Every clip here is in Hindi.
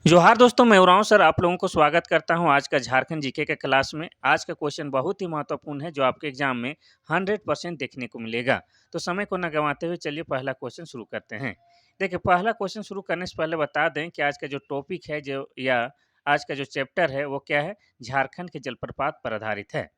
जोहार दोस्तों, मैं उरांव सर आप लोगों को स्वागत करता हूं आज का झारखंड जीके के क्लास में। आज का क्वेश्चन बहुत ही महत्वपूर्ण है जो आपके एग्जाम में 100% देखने को मिलेगा। तो समय को न गंवाते हुए चलिए पहला क्वेश्चन शुरू करते हैं। देखिए, पहला क्वेश्चन शुरू करने से पहले बता दें कि आज का जो टॉपिक है जो या आज का जो चैप्टर है वो क्या है, झारखंड के जलप्रपात पर आधारित है।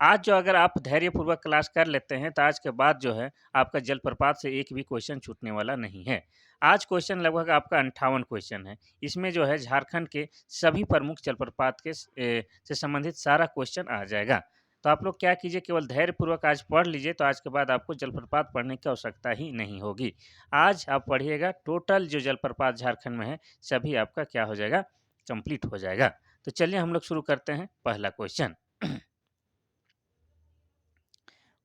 आज जो अगर आप धैर्यपूर्वक क्लास कर लेते हैं तो आज के बाद जो है आपका जलप्रपात से एक भी क्वेश्चन छूटने वाला नहीं है। आज क्वेश्चन लगभग आपका 58 क्वेश्चन है। इसमें जो है झारखंड के सभी प्रमुख जलप्रपात से संबंधित सारा क्वेश्चन आ जाएगा। तो आप लोग क्या कीजिए, केवल धैर्यपूर्वक आज पढ़ लीजिए, तो आज के बाद आपको जलप्रपात पढ़ने की आवश्यकता ही नहीं होगी। आज आप पढ़िएगा, टोटल जो जलप्रपात झारखंड में है सभी आपका क्या हो जाएगा, कंप्लीट हो जाएगा। तो चलिए हम लोग शुरू करते हैं पहला क्वेश्चन।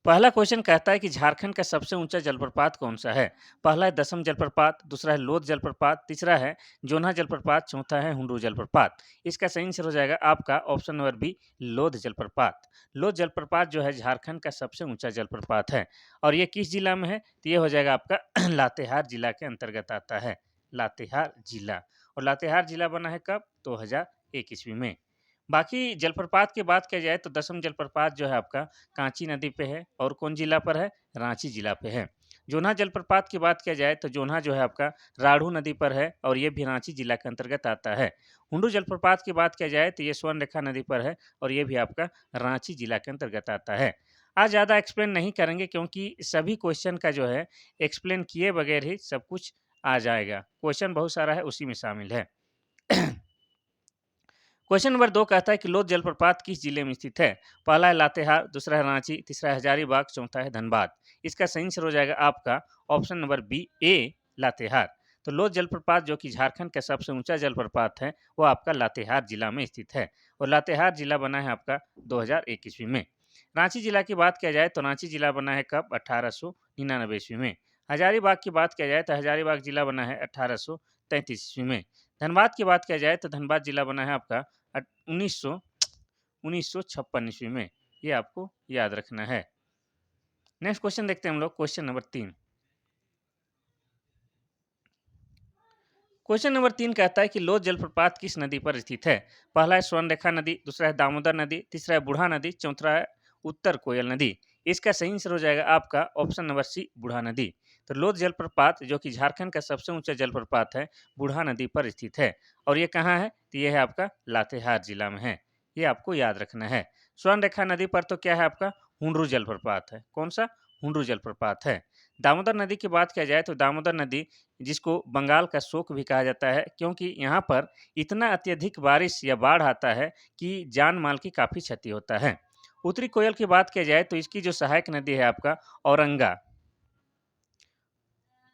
पहला क्वेश्चन कहता है कि झारखंड का सबसे ऊंचा जलप्रपात कौन सा है। पहला है दसम जलप्रपात, दूसरा है लोध जलप्रपात, तीसरा है जोन्हा जलप्रपात, चौथा है हुंडरू जलप्रपात। इसका सही आंसर हो जाएगा आपका ऑप्शन नंबर बी, लोध जलप्रपात। लोध जलप्रपात जो है झारखंड का सबसे ऊंचा जलप्रपात है। और ये किस जिला में है, तो ये हो जाएगा आपका लातेहार जिला के अंतर्गत आता है। लातेहार जिला। और लातेहार जिला बना है कब, 2001 ईस्वी में। बाकी जलप्रपात की बात किया जाए तो दसम जलप्रपात जो है आपका कांची नदी पे है और कौन जिला पर है, रांची जिला पे है। जोन्हा जलप्रपात की बात किया जाए तो जोन्हा जो है आपका राढ़ू नदी पर है और ये भी रांची जिला के अंतर्गत आता है। हुंडू जलप्रपात की बात किया जाए तो ये स्वर्णरेखा नदी पर है और ये भी आपका रांची जिला के अंतर्गत आता है। आज ज़्यादा एक्सप्लेन नहीं करेंगे क्योंकि सभी क्वेश्चन का जो है एक्सप्लेन किए बगैर ही सब कुछ आ जाएगा। क्वेश्चन बहुत सारा है, उसी में शामिल है। क्वेश्चन नंबर 2 कहता है कि लोध जलप्रपात किस जिले में स्थित है। पहला है लातेहार, दूसरा है रांची, तीसरा है हजारीबाग, चौथा है धनबाद। इसका सही आंसर हो जाएगा आपका ऑप्शन नंबर बी, ए, लातेहार। तो लोध जलप्रपात जो कि झारखंड का सबसे ऊंचा जलप्रपात है वो आपका लातेहार जिला में स्थित है। और लातेहार जिला बना है आपका 2001 ईस्वी में। रांची जिला की बात किया जाए तो रांची जिला बना है कब, 1899 ईस्वी में। हजारीबाग की बात किया जाए तो हजारीबाग जिला बना है 1833 ईस्वी में। धनबाद की बात किया जाए तो धनबाद जिला बना है आपका 1956 ईस्वी में। ये आपको याद रखना है। नेक्स्ट क्वेश्चन देखते हैं हम लोग, क्वेश्चन नंबर 3। क्वेश्चन नंबर 3 कहता है कि लोध जलप्रपात किस नदी पर स्थित है। पहला है स्वर्णरेखा नदी, दूसरा है दामोदर नदी, तीसरा है बूढ़ा नदी, चौथा है उत्तर कोयल नदी। इसका सही आंसर हो जाएगा आपका ऑप्शन नंबर सी, बूढ़ा नदी। तो लोध जलप्रपात जो कि झारखंड का सबसे ऊंचा जलप्रपात है, बूढ़ा नदी पर स्थित है। और ये कहाँ है, तो ये है आपका लातेहार जिला में है। ये आपको याद रखना है। स्वर्णरेखा नदी पर तो क्या है आपका हुंडरू जलप्रपात है। कौन सा, हुंडरू जलप्रपात है। दामोदर नदी की बात किया जाए तो दामोदर नदी जिसको बंगाल का शोक भी कहा जाता है क्योंकि यहाँ पर इतना अत्यधिक बारिश या बाढ़ आता है कि जान माल की काफ़ी क्षति होता है। उत्तरी कोयल की बात किया जाए तो इसकी जो सहायक नदी है आपका औरंगा।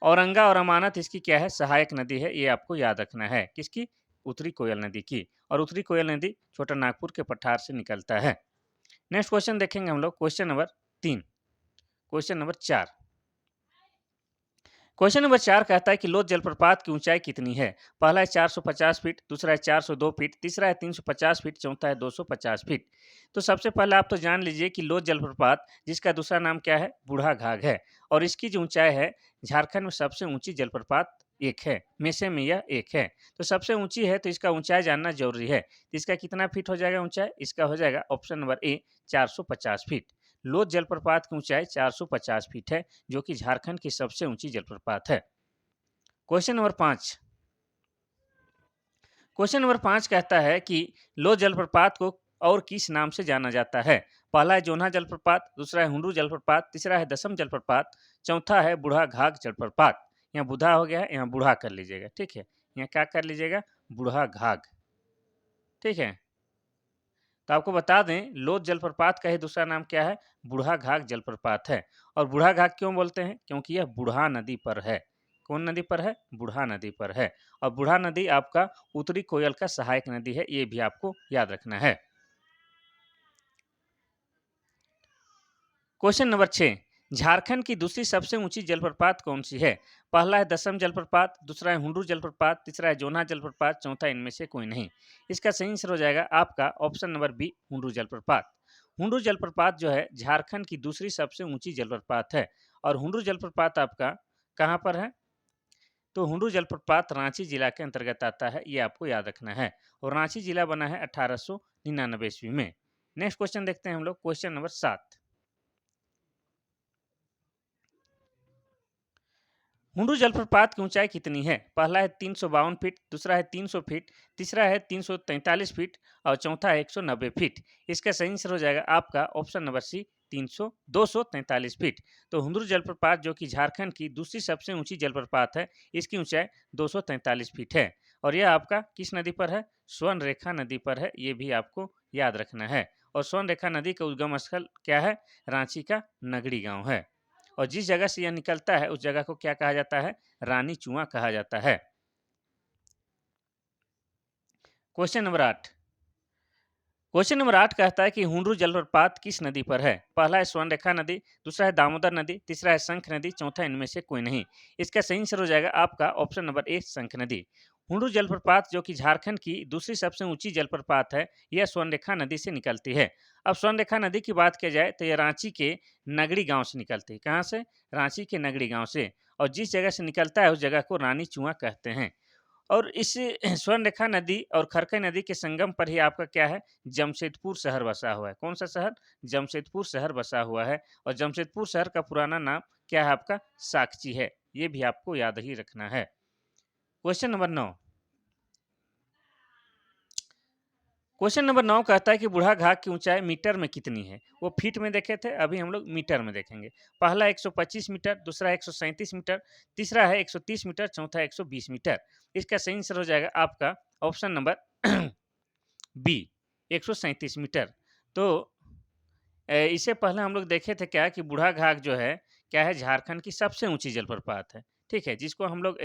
औरंगा और अमानत इसकी क्या है, सहायक नदी है। ये आपको याद रखना है, किसकी, उत्तरी कोयल नदी की। और उत्तरी कोयल नदी छोटा नागपुर के पठार से निकलता है। नेक्स्ट क्वेश्चन देखेंगे हम लोग, question number 3। Question number 4। Question number 4 कहता है कि लोध जलप्रपात की ऊंचाई कितनी है। पहला है 450 फीट, दूसरा है 402 फीट, तीसरा है 350 फीट, चौथा है 250 फीट। तो सबसे पहले आप तो जान लीजिए कि लोध जलप्रपात जिसका दूसरा नाम क्या है, बूढ़ा घाघ है। और इसकी जो ऊंचाई है, झारखंड में सबसे ऊंची जलप्रपात एक है, में से में यह एक है। तो सबसे ऊंची है तो इसका ऊंचाई जानना जरूरी है। तो इसका कितना फीट हो जाएगा ऊंचाई, इसका हो जाएगा ऑप्शन नंबर ए, 450 फीट। लोध जलप्रपात की ऊंचाई 450 फीट है, जो कि झारखंड की सबसे ऊंची जलप्रपात है। Question number 5। क्वेश्चन नंबर 5 कहता है कि लोह जलप्रपात को और किस नाम से जाना जाता है। पहला है जोन्हा जलप्रपात, दूसरा है हुंडरू जलप्रपात, तीसरा है दसम जलप्रपात, चौथा है बूढ़ा घाघ जलप्रपात। यहाँ बुधा हो गया है, यहाँ बूढ़ा कर लीजिएगा, ठीक है। यहाँ क्या कर लीजिएगा, बूढ़ा घाघ, ठीक है। तो आपको बता दें लोध जलप्रपात का ही दूसरा नाम क्या है, बूढ़ा घाघ जलप्रपात है। और बूढ़ा घाघ क्यों बोलते हैं, क्योंकि यह बूढ़ा नदी पर है। कौन नदी पर है, बूढ़ा नदी पर है। और बूढ़ा नदी आपका उत्तरी कोयल का सहायक नदी है, ये भी आपको याद रखना है। Question number 6। झारखंड की दूसरी सबसे ऊंची जलप्रपात कौन सी है। पहला है दसम जलप्रपात, दूसरा है हुंडरू जलप्रपात, तीसरा है जोन्हा जलप्रपात, चौथा इनमें से कोई नहीं। इसका सही आंसर हो जाएगा आपका ऑप्शन नंबर बी, हुंडरू जलप्रपात। हुंडरू जलप्रपात जो है झारखंड की दूसरी सबसे ऊंची जलप्रपात है। और हुंडरू जलप्रपात आपका कहाँ पर है, तो हुंडू जलप्रपात रांची जिला के अंतर्गत आता है, ये आपको याद रखना है। और रांची जिला बना है 1899 ईस्वी में। नेक्स्ट क्वेश्चन देखते हैं हम लोग, क्वेश्चन नंबर 7। हुंडू जलप्रपात की ऊंचाई कितनी है? पहला है 352 फीट, दूसरा है 300 फीट, तीसरा है 343 फीट और चौथा है 190 फीट। इसका सही आंसर हो जाएगा आपका ऑप्शन नंबर सी, 243 फीट। तो हुंडू जलप्रपात जो कि झारखंड की दूसरी सबसे ऊंची जलप्रपात है, इसकी ऊंचाई 243 फीट है। और यह आपका किस नदी पर है? स्वर्ण रेखा नदी पर है, ये भी आपको याद रखना है। और स्वर्ण रेखा नदी का उद्गम स्थल क्या है? रांची का नगड़ी गांव है। और जिस जगह से यह निकलता है उस जगह को क्या कहा जाता है? रानी चुआ कहा जाता है। Question number 8। क्वेश्चन नंबर 8 कहता है कि हुंडरू जलप्रपात किस नदी पर है? पहला है स्वर्णरेखा नदी, दूसरा है दामोदर नदी, तीसरा है शंख नदी, चौथा इनमें से कोई नहीं। इसका सही आंसर हो जाएगा आपका ऑप्शन नंबर ए, शंख नदी। हुंडरू जलप्रपात जो कि झारखंड की दूसरी सबसे ऊंची जलप्रपात है, यह स्वर्णरेखा नदी से निकलती है। अब स्वर्णरेखा नदी की बात की जाए तो यह रांची के नगड़ी गांव से निकलती है। कहाँ से? रांची के नगड़ी गांव से। और जिस जगह से निकलता है उस जगह को रानी चुआ कहते हैं। और इस स्वर्णरेखा नदी और खरकई नदी के संगम पर ही आपका क्या है? जमशेदपुर शहर बसा हुआ है। कौन सा शहर? जमशेदपुर शहर बसा हुआ है। और जमशेदपुर शहर का पुराना नाम क्या है आपका? साकची है। ये भी आपको याद ही रखना है। Question number 9। क्वेश्चन नंबर 9 कहता है कि बूढ़ा घाट की ऊंचाई मीटर में कितनी है? वो फीट में देखे थे, अभी हम लोग मीटर में देखेंगे। पहला 125 मीटर, दूसरा 137 मीटर, तीसरा है 130 मीटर, चौथा 120 मीटर। इसका सही आंसर हो जाएगा आपका ऑप्शन नंबर बी, 137 मीटर। तो इससे पहले हम लोग देखे थे क्या कि बूढ़ा घाट जो है क्या है? झारखंड की सबसे ऊंची जलप्रपात है। ठीक है, जिसको हम लोग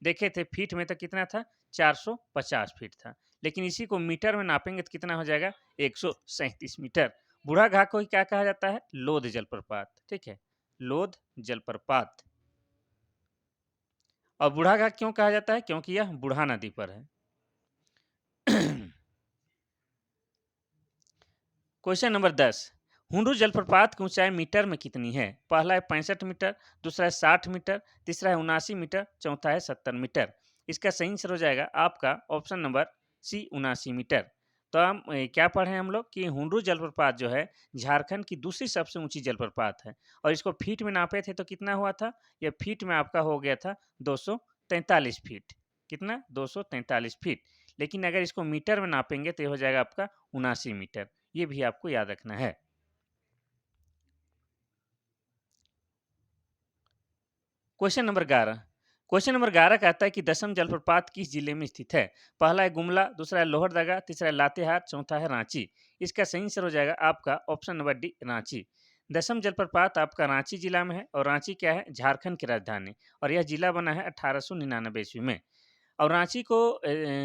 देखे थे फीट में तो कितना था? 450 फीट था। लेकिन इसी को मीटर में नापेंगे तो कितना हो जाएगा? 137 मीटर। बूढ़ा घाट को ही क्या कहा जाता है? लोध जलप्रपात। ठीक है, लोध जलप्रपात। और बूढ़ा घाट क्यों कहा जाता है? क्योंकि यह बूढ़ा नदी पर है। Question number 10। हुंडू जलप्रपात की ऊंचाई मीटर में कितनी है? पहला है 65 मीटर, दूसरा है 60 मीटर, तीसरा है 79 मीटर, चौथा है 70 मीटर। इसका सही आंसर हो जाएगा आपका ऑप्शन नंबर सी, 79 मीटर। तो हम क्या पढ़े हम लोग कि हुंडू जलप्रपात जो है झारखंड की दूसरी सबसे ऊंची जलप्रपात है। और इसको फीट में नापे थे तो कितना हुआ था? यह फीट में आपका हो गया था 243 फीट। कितना? 243 फीट। लेकिन अगर इसको मीटर में नापेंगे तो ये हो जाएगा आपका 79 मीटर। ये भी आपको याद रखना है। Question number 11। क्वेश्चन नंबर 11 कहता है कि दसम जलप्रपात किस जिले में स्थित है? पहला है गुमला, दूसरा है लोहरदगा, तीसरा है लातेहार, चौथा है रांची। इसका सही आंसर हो जाएगा आपका ऑप्शन नंबर डी, रांची। दसम जलप्रपात आपका रांची जिला में है। और रांची क्या है? झारखंड की राजधानी। और यह जिला बना है 1899 ईस्वी में। और रांची को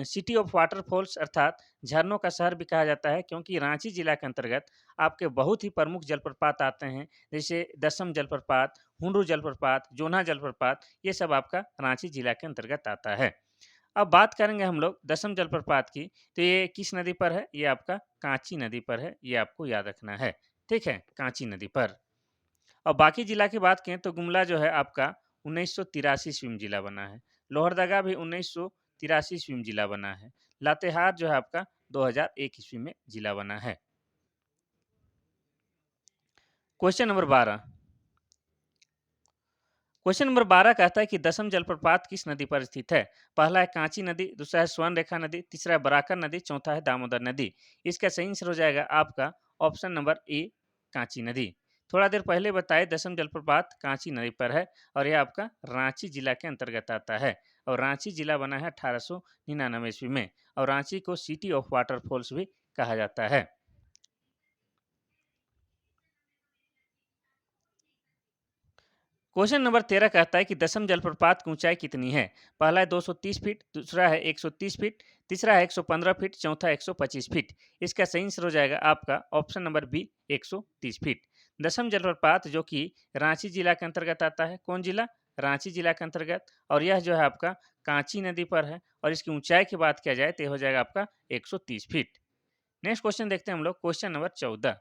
सिटी ऑफ वाटरफॉल्स अर्थात झरनों का शहर भी कहा जाता है, क्योंकि रांची जिला के अंतर्गत आपके बहुत ही प्रमुख जलप्रपात आते हैं। जैसे दसम जलप्रपात, हुंडू जलप्रपात, जोन्हा जलप्रपात, ये सब आपका रांची जिला के अंतर्गत आता है। अब बात करेंगे हम लोग दसम जलप्रपात की, तो ये किस नदी पर है? ये आपका कांची नदी पर है, ये आपको याद रखना है। ठीक है, कांची नदी पर। और बाकी जिला की बात करें तो गुमला जो है आपका 1983 ईस्वी में जिला बना है। लोहरदगा भी 1983 ईस्वी में जिला बना है। लातेहार जो है आपका 2001 ईस्वी में जिला बना है। Question number 12। क्वेश्चन नंबर 12 कहता है कि दसम जलप्रपात किस नदी पर स्थित है? पहला है कांची नदी, दूसरा है स्वर्ण रेखा नदी, तीसरा है बराकर नदी, चौथा है दामोदर नदी। इसका सही आंसर हो जाएगा आपका ऑप्शन नंबर ए, कांची नदी। थोड़ा देर पहले बताए दसम जलप्रपात कांची नदी पर है। और यह आपका रांची जिला के अंतर्गत आता है। और रांची जिला बना है 1899 ईस्वी में। और रांची को सिटी ऑफ वाटरफॉल्स भी कहा जाता है। क्वेश्चन नंबर 13 कहता है कि दसम जलप्रपात की ऊंचाई कितनी है? पहला है 230 फीट, दूसरा है 130 फीट, तीसरा है 115 फीट, चौथा 125 फीट। इसका सही आंसर हो जाएगा आपका ऑप्शन नंबर बी, 130 फीट। दसम जलप्रपात जो कि रांची जिला के अंतर्गत आता है। कौन जिला? रांची जिला के अंतर्गत। और यह जो है आपका कांची नदी पर है। और इसकी ऊंचाई की बात किया जाए तो यह हो जाएगा आपका 130 फीट। नेक्स्ट क्वेश्चन देखते हैं हम लोग, क्वेश्चन नंबर 14।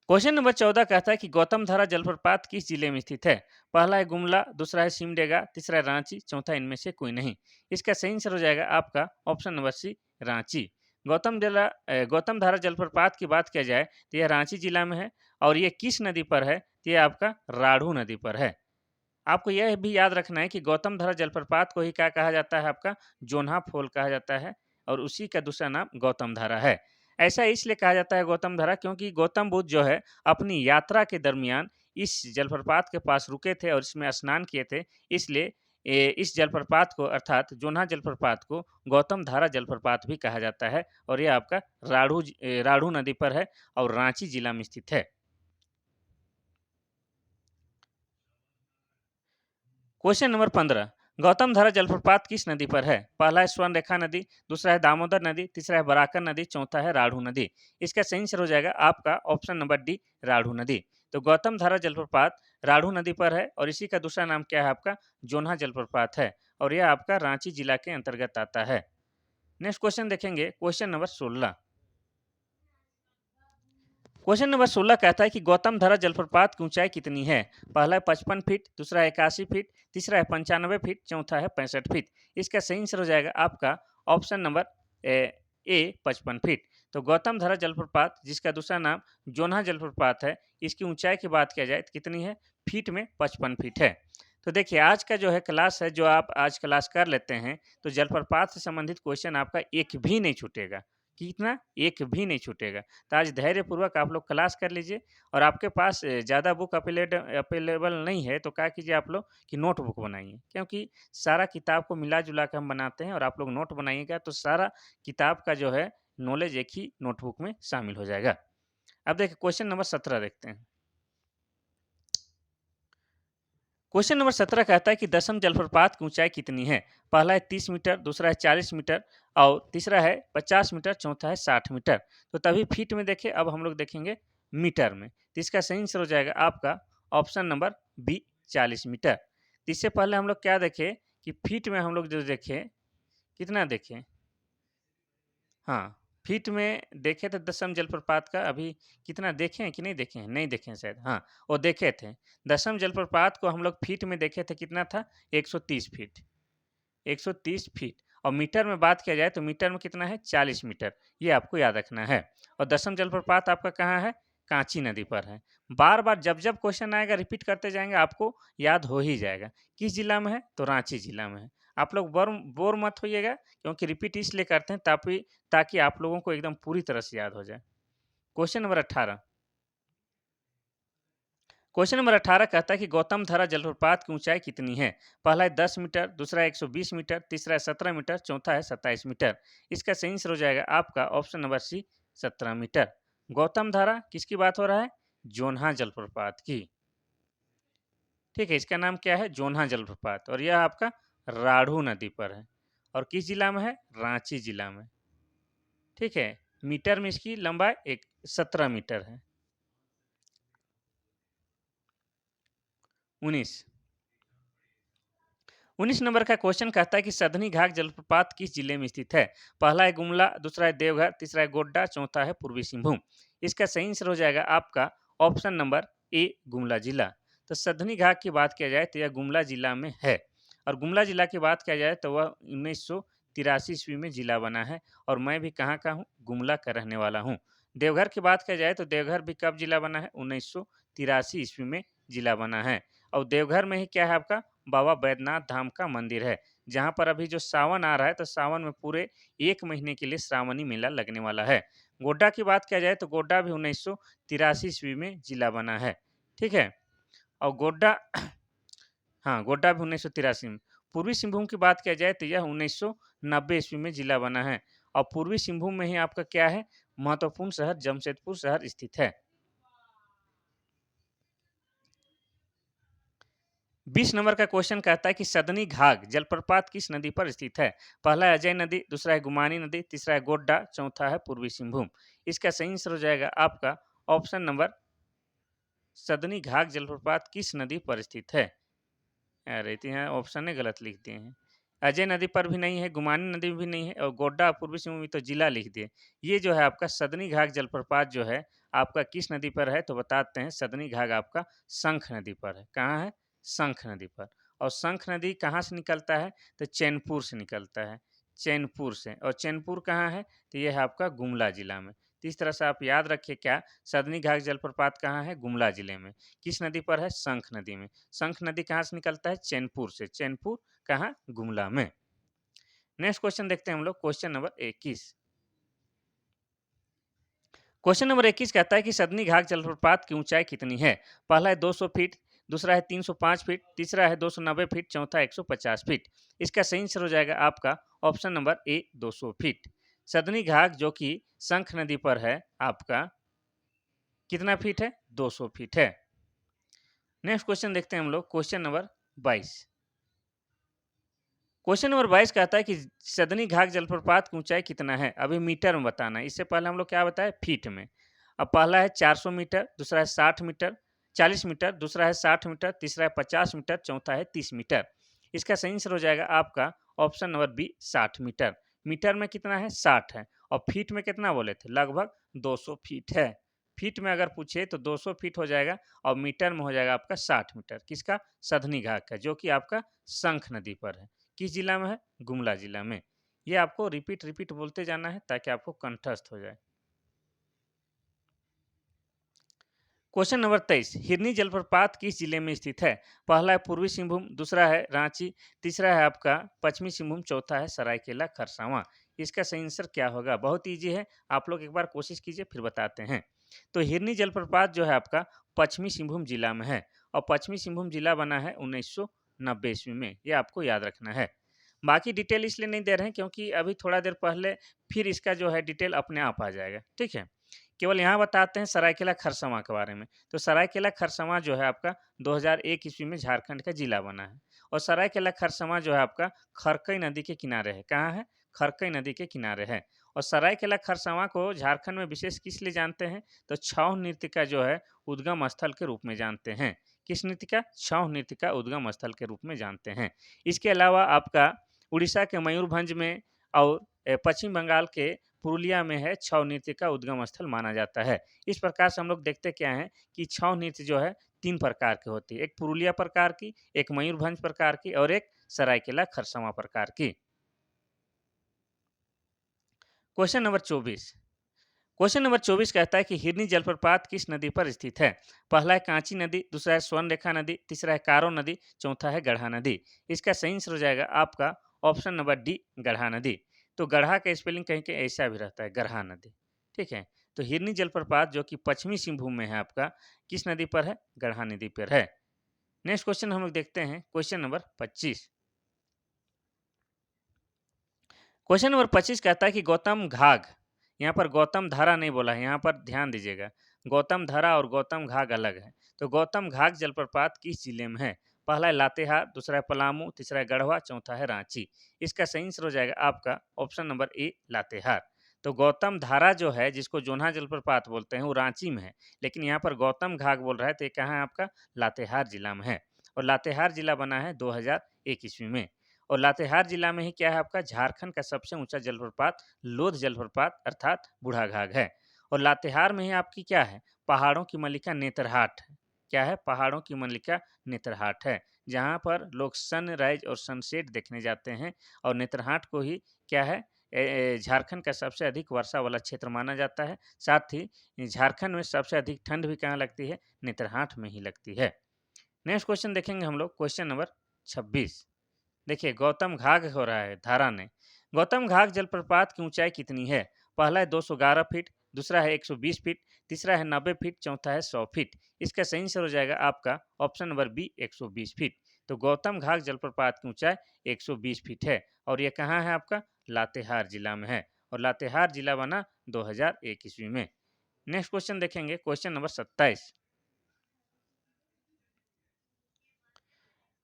क्वेश्चन नंबर 14 कहता है कि गौतम धारा जलप्रपात किस जिले में स्थित है? पहला है गुमला, दूसरा है सिमडेगा, तीसरा है रांची, चौथा इनमें से कोई नहीं। इसका सही आंसर हो जाएगा आपका option number C, Ranchi. Gautam Dhara जलप्रपात की बात किया जाए तो यह रांची जिला में है और ये किस नदी पर है? तो यह आपका राढ़ू नदी पर है। आपको यह भी याद रखना है कि गौतम धारा जलप्रपात को ही क्या कहा जाता है? आपका जोन्हा फॉल कहा जाता है और उसी का दूसरा नाम गौतम धारा है। ऐसा इसलिए कहा जाता है गौतम धारा क्योंकि गौतम बुद्ध जो है अपनी यात्रा के दरमियान इस जलप्रपात के पास रुके थे और इसमें स्नान किए थे। इसलिए इस जलप्रपात को अर्थात जोन्हा जलप्रपात को गौतम धारा जलप्रपात भी कहा जाता है और यह आपका राढ़ू नदी पर है और रांची जिला में स्थित है। क्वेश्चन नंबर 15, गौतम धारा जलप्रपात किस नदी पर है? पहला है स्वर्णरेखा नदी, दूसरा है दामोदर नदी, तीसरा है बराकर नदी, चौथा है राढ़ू नदी। इसका सही आंसर हो जाएगा आपका ऑप्शन नंबर डी, राढ़ू नदी। तो गौतम धारा जलप्रपात राढ़ू नदी पर है और इसी का दूसरा नाम क्या है? आपका जोन्हा जलप्रपात है और यह आपका रांची जिला के अंतर्गत आता है। नेक्स्ट क्वेश्चन देखेंगे, क्वेश्चन नंबर 16। क्वेश्चन नंबर 16 कहता है कि गौतम धारा जलप्रपात की ऊंचाई कितनी है? पहला है 55 फीट, दूसरा है 81 फीट, तीसरा है 95 फीट, चौथा है 65 फीट। इसका सही आंसर हो जाएगा आपका ऑप्शन नंबर ए 55 फीट। तो गौतम धारा जलप्रपात जिसका दूसरा नाम जोन्हा जलप्रपात है, इसकी ऊंचाई की बात किया जाए तो कितनी है? फीट में 55 फीट है। तो देखिए आज का जो है क्लास है, जो आप आज क्लास कर लेते हैं तो जलप्रपात से संबंधित क्वेश्चन आपका एक भी नहीं छूटेगा। कितना? एक भी नहीं छूटेगा। तो आज धैर्यपूर्वक आप लोग क्लास कर लीजिए और आपके पास ज़्यादा बुक अवेलेबल नहीं है तो क्या कीजिए आप लोग कि नोटबुक बनाइए, क्योंकि सारा किताब को मिला-जुला के हम बनाते हैं और आप लोग नोट बनाइएगा तो सारा किताब का जो है नॉलेज एक ही नोटबुक में शामिल हो जाएगा। अब देखिए क्वेश्चन नंबर 17 देखते हैं। क्वेश्चन नंबर 17 कहता है कि दसम जलप्रपात की ऊंचाई कितनी है? पहला है 30 मीटर, दूसरा है 40 मीटर और तीसरा है 50 मीटर, चौथा है 60 मीटर। तो तभी फीट में देखें, अब हम लोग देखेंगे मीटर में। तो इसका सही आंसर हो जाएगा आपका ऑप्शन नंबर बी, 40 मीटर। तो इससे पहले हम लोग क्या देखें कि फीट में हम लोग जो देखें, कितना देखें? हाँ, फीट में देखे थे दसम जलप्रपात का, अभी कितना देखे हैं कि नहीं देखे हैं? नहीं देखे हैं शायद, हाँ, वो देखे थे। दसम जलप्रपात को हम लोग फीट में देखे थे, कितना था? 130 फीट, 130 फीट। और मीटर में बात किया जाए तो मीटर में कितना है? 40 मीटर। ये आपको याद रखना है। और दसम जलप्रपात आपका कहाँ है? कांची नदी पर है। बार-बार जब-जब क्वेश्चन आएगा रिपीट करते जाएँगे, आपको याद हो ही जाएगा। किस जिला में है? तो रांची जिला में है। आप लोग बोर मत होइएगा, क्योंकि रिपीट इसलिए करते हैं ताकि आप लोगों को एकदम पूरी तरह से याद हो जाए। Question number 18। क्वेश्चन नंबर 18 कहता है कि गौतम धारा जलप्रपात की ऊंचाई कितनी है? पहला है 10 मीटर, दूसरा है 120 मीटर, तीसरा है 17 मीटर, चौथा है 27 मीटर। इसका सही आंसर हो जाएगा आपका option number C, 17 metre. Gautam Dhara किसकी बात हो रहा है? जोन्हा जलप्रपात की। ठीक है, इसका नाम क्या है? जोन्हा जलप्रपात और यह आपका राढ़ू नदी पर है और किस जिला में है? रांची जिला में। ठीक है, मीटर में इसकी लंबाई 17 मीटर है। 19 नंबर का क्वेश्चन कहता है कि सधनी घाट जलप्रपात किस जिले में स्थित है? पहला है गुमला, दूसरा है देवघर, तीसरा है गोड्डा, चौथा है पूर्वी सिंहभूम। इसका सही आंसर हो जाएगा आपका ऑप्शन नंबर ए, गुमला जिला। तो सधनी घाट की बात किया जाए तो यह गुमला जिला में है और गुमला जिला की बात किया जाए तो वह 1983 ईस्वी में जिला बना है और मैं भी कहाँ का हूँ? गुमला का रहने वाला हूँ। देवघर की बात किया जाए तो देवघर भी कब जिला बना है? 1983 ईस्वी में जिला बना है और देवघर में ही क्या है आपका? बाबा बैद्यनाथ धाम का मंदिर है, जहाँ पर अभी जो सावन आ रहा है तो सावन में पूरे 1 महीने के लिए श्रावणी मेला लगने वाला है। गोड्डा की बात किया जाए तो गोड्डा भी 1983 ईस्वी में जिला बना है, ठीक है? और गोड्डा हाँ, गोड्डा भी 1983 में। पूर्वी सिंहभूम की बात किया जाए तो यह 1990 ईस्वी में जिला बना है और पूर्वी सिंहभूम में ही आपका क्या है? महत्वपूर्ण शहर जमशेदपुर शहर स्थित है। 20 नंबर का क्वेश्चन कहता है कि सदनी घाघ जलप्रपात किस नदी पर स्थित है? पहला है अजय नदी, दूसरा है गुमानी नदी, तीसरा है गोड्डा, चौथा है पूर्वी सिंहभूम। इसका सही आंसर हो जाएगा आपका ऑप्शन नंबर, सदनी घाघ जलप्रपात किस नदी पर स्थित है? अरे तो यहाँ ऑप्शन ने गलत लिख दिए हैं। अजय नदी पर भी नहीं है, गुमानी नदी में भी नहीं है और गोड्डा पूर्वी सिंहभूम में तो जिला लिख दिए। ये जो है आपका सदनी घाघ जलप्रपात जो है आपका किस नदी पर है? तो बताते हैं सदनी घाघ आपका शंख नदी पर है। कहाँ है? शंख नदी पर। और शंख नदी कहाँ से निकलता है? तो चैनपुर से निकलता है, चैनपुर से। और चैनपुर कहाँ है? तो ये है आपका गुमला जिला में। तो इस तरह से आप याद रखिए क्या, सदनी घाघ जलप्रपात कहाँ है? गुमला जिले में। किस नदी पर है? शंख नदी में। शंख नदी कहाँ से निकलता है? चैनपुर से। चैनपुर कहाँ? गुमला में। नेक्स्ट क्वेश्चन देखते हैं हम लोग, क्वेश्चन नंबर 21। क्वेश्चन नंबर 21 कहता है कि सदनी घाघ जलप्रपात की ऊंचाई कितनी है? पहला है 200 फीट, दूसरा है 305 फीट, तीसरा है 290 फीट, चौथा 150 फीट। इसका सही आंसर हो जाएगा आपका ऑप्शन नंबर ए 200 फीट। सदनी घाघ जो कि शंख नदी पर है आपका कितना फीट है? 200 फीट है। नेक्स्ट क्वेश्चन देखते हैं हम लोग, क्वेश्चन नंबर 22। क्वेश्चन नंबर 22 कहता है कि सदनी घाघ जलप्रपात की ऊंचाई कितना है? अभी मीटर में बताना है। इससे पहले हम लोग क्या बताए? फीट में। अब पहला है 400 मीटर, दूसरा है 60 मीटर, 40 मीटर, दूसरा है 60 मीटर, तीसरा है 50 मीटर, चौथा है 30 मीटर। इसका सही आंसर हो जाएगा आपका option number B 60 metre. Metre में कितना है? 60 है। और फीट में कितना बोले थे? लगभग 200 फीट है। फीट में अगर पूछे तो 200 फीट हो जाएगा और मीटर में हो जाएगा आपका 60 मीटर। किसका? सदनी घाघ का, जो कि आपका शंख नदी पर है। किस जिला में है? गुमला जिला में। ये आपको रिपीट रिपीट बोलते जाना है ताकि आपको कंठस्थ हो जाए। क्वेश्चन नंबर 23, हिरनी जलप्रपात किस जिले में स्थित है? पहला है पूर्वी सिंहभूम, दूसरा है रांची, तीसरा है आपका पश्चिमी सिंहभूम, चौथा है सरायकेला खरसावां। इसका सही आंसर क्या होगा? बहुत ईजी है, आप लोग एक बार कोशिश कीजिए फिर बताते हैं। तो हिरनी जलप्रपात जो है आपका पश्चिमी सिंहभूम जिला में है और पश्चिमी सिंहभूम जिला बना है 1990 ईस्वी में। ये आपको याद रखना है। बाकी डिटेल इसलिए नहीं दे रहे हैं क्योंकि अभी थोड़ा देर पहले फिर इसका जो है डिटेल अपने आप आ जाएगा। ठीक है, केवल यहाँ बताते हैं सरायकेला खरसावां के बारे में। तो सरायकेला खरसावां जो है आपका 2001 ईस्वी में झारखंड का जिला बना है और सरायकेला खरसावां जो है आपका खरकई नदी के किनारे है। कहाँ है? खरकई नदी के किनारे है। और सरायकेला खरसावां को झारखंड में विशेष किस लिए जानते हैं? तो छऊ नृत्य का जो है उद्गम स्थल के रूप में जानते हैं। किस नृत्य का? छऊ नृत्य का उद्गम स्थल के रूप में जानते हैं। इसके अलावा आपका उड़ीसा के मयूरभंज में और पश्चिम बंगाल के पुरुलिया में है छऊ नृत्य का उद्गम स्थल माना जाता है। इस प्रकार से हम लोग देखते क्या हैं कि छऊ नृत्य जो है 3 प्रकार की होती है। एक पुरुलिया प्रकार की, एक मयूरभंज प्रकार की और एक सरायकेला खरसावां प्रकार की। Question number 24। क्वेश्चन नंबर 24 कहता है कि हिरनी जलप्रपात किस नदी पर स्थित है? पहला है कांची नदी, दूसरा है स्वर्णरेखा नदी, तीसरा है कारो नदी, चौथा है गढ़ा नदी। इसका सही आंसर हो जाएगा आपका ऑप्शन नंबर डी गढ़ा नदी। तो गढ़ा का स्पेलिंग कहीं के ऐसा भी रहता है, गढ़ा नदी। ठीक है, तो हिरनी जलप्रपात जो कि पश्चिमी सिंहभूम में है आपका किस नदी पर है? गढ़ा नदी पर है। नेक्स्ट क्वेश्चन हम लोग देखते हैं, क्वेश्चन नंबर 25। क्वेश्चन नंबर 25 कहता है कि गौतम घाघ, यहाँ पर गौतम धारा नहीं बोला है, यहाँ पर ध्यान दीजिएगा। गौतम धारा और गौतम घाघ अलग है। तो गौतम घाघ जलप्रपात किस जिले में है? पहला है लातेहार, दूसरा है पलामू, तीसरा है गढ़वा, चौथा है रांची। इसका सही आंसर हो जाएगा आपका ऑप्शन नंबर ए लातेहार। तो गौतम धारा जो है जिसको जोन्हा जलप्रपात बोलते हैं वो रांची में है, लेकिन यहाँ पर गौतम घाघ बोल रहा है तो ये कहाँ है आपका? लातेहार जिला में है। और लातेहार जिला बना है 2001 ईस्वी में। और लातेहार जिला में ही क्या है आपका? झारखंड का सबसे ऊंचा जलप्रपात लोध जलप्रपात अर्थात बूढ़ाघाघ है। और लातेहार में ही आपकी क्या है? पहाड़ों की मल्लिका नेतरहाट है। क्या है? पहाड़ों की मल्लिका नेतरहाट है, जहाँ पर लोग सनराइज और सनसेट देखने जाते हैं। और नेतरहाट को ही क्या है? झारखंड का सबसे अधिक वर्षा वाला क्षेत्र माना जाता है। साथ ही झारखंड में सबसे अधिक ठंड भी कहाँ लगती है? नेतरहाट में ही लगती है। नेक्स्ट क्वेश्चन देखेंगे हम लोग, क्वेश्चन नंबर 26। देखिए गौतम घाघ हो रहा है धारा ने। गौतम घाघ जलप्रपात की ऊंचाई कितनी है? पहला है 211 फीट, दूसरा है 120 फीट, तीसरा है 90 फीट, चौथा है 100 फीट। इसका सही आंसर हो जाएगा आपका ऑप्शन नंबर बी 120 फीट। तो गौतम घाघ जलप्रपात की ऊंचाई 120 फीट है और यह कहाँ है आपका? लातेहार जिला में है। और लातेहार जिला बना 2001 ईस्वी में। नेक्स्ट क्वेश्चन देखेंगे, क्वेश्चन नंबर 27।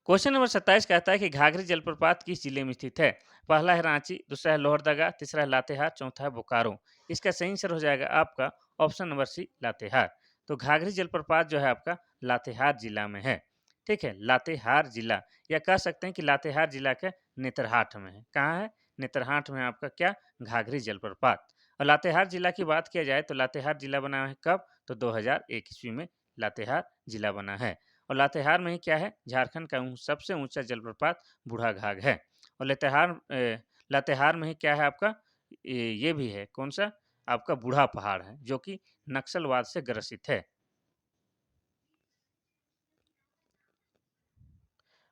क्वेश्चन नंबर 27 कहता है कि घाघरी जलप्रपात किस जिले में स्थित है? पहला है रांची, दूसरा है लोहरदगा, तीसरा है लातेहार, चौथा है बोकारो। इसका सही आंसर हो जाएगा आपका ऑप्शन नंबर सी लातेहार। तो घाघरी जलप्रपात जो है आपका लातेहार जिला में है। ठीक है, लातेहार जिला, या कह सकते हैं कि लातेहार जिला के नेतरहाट में है। कहाँ है? नेतरहाट में आपका क्या? घाघरी जलप्रपात। और लातेहार जिला की बात किया जाए तो लातेहार जिला बना है कब? तो 2001 ईस्वी में लातेहार जिला बना है। और लातेहार में ही क्या है? झारखंड का सबसे ऊंचा जलप्रपात बूढ़ा-घाघ है। और लातेहार में ही क्या है आपका? ये भी है, कौन सा? आपका बूढ़ा पहाड़ है, जो कि नक्सलवाद से ग्रसित है।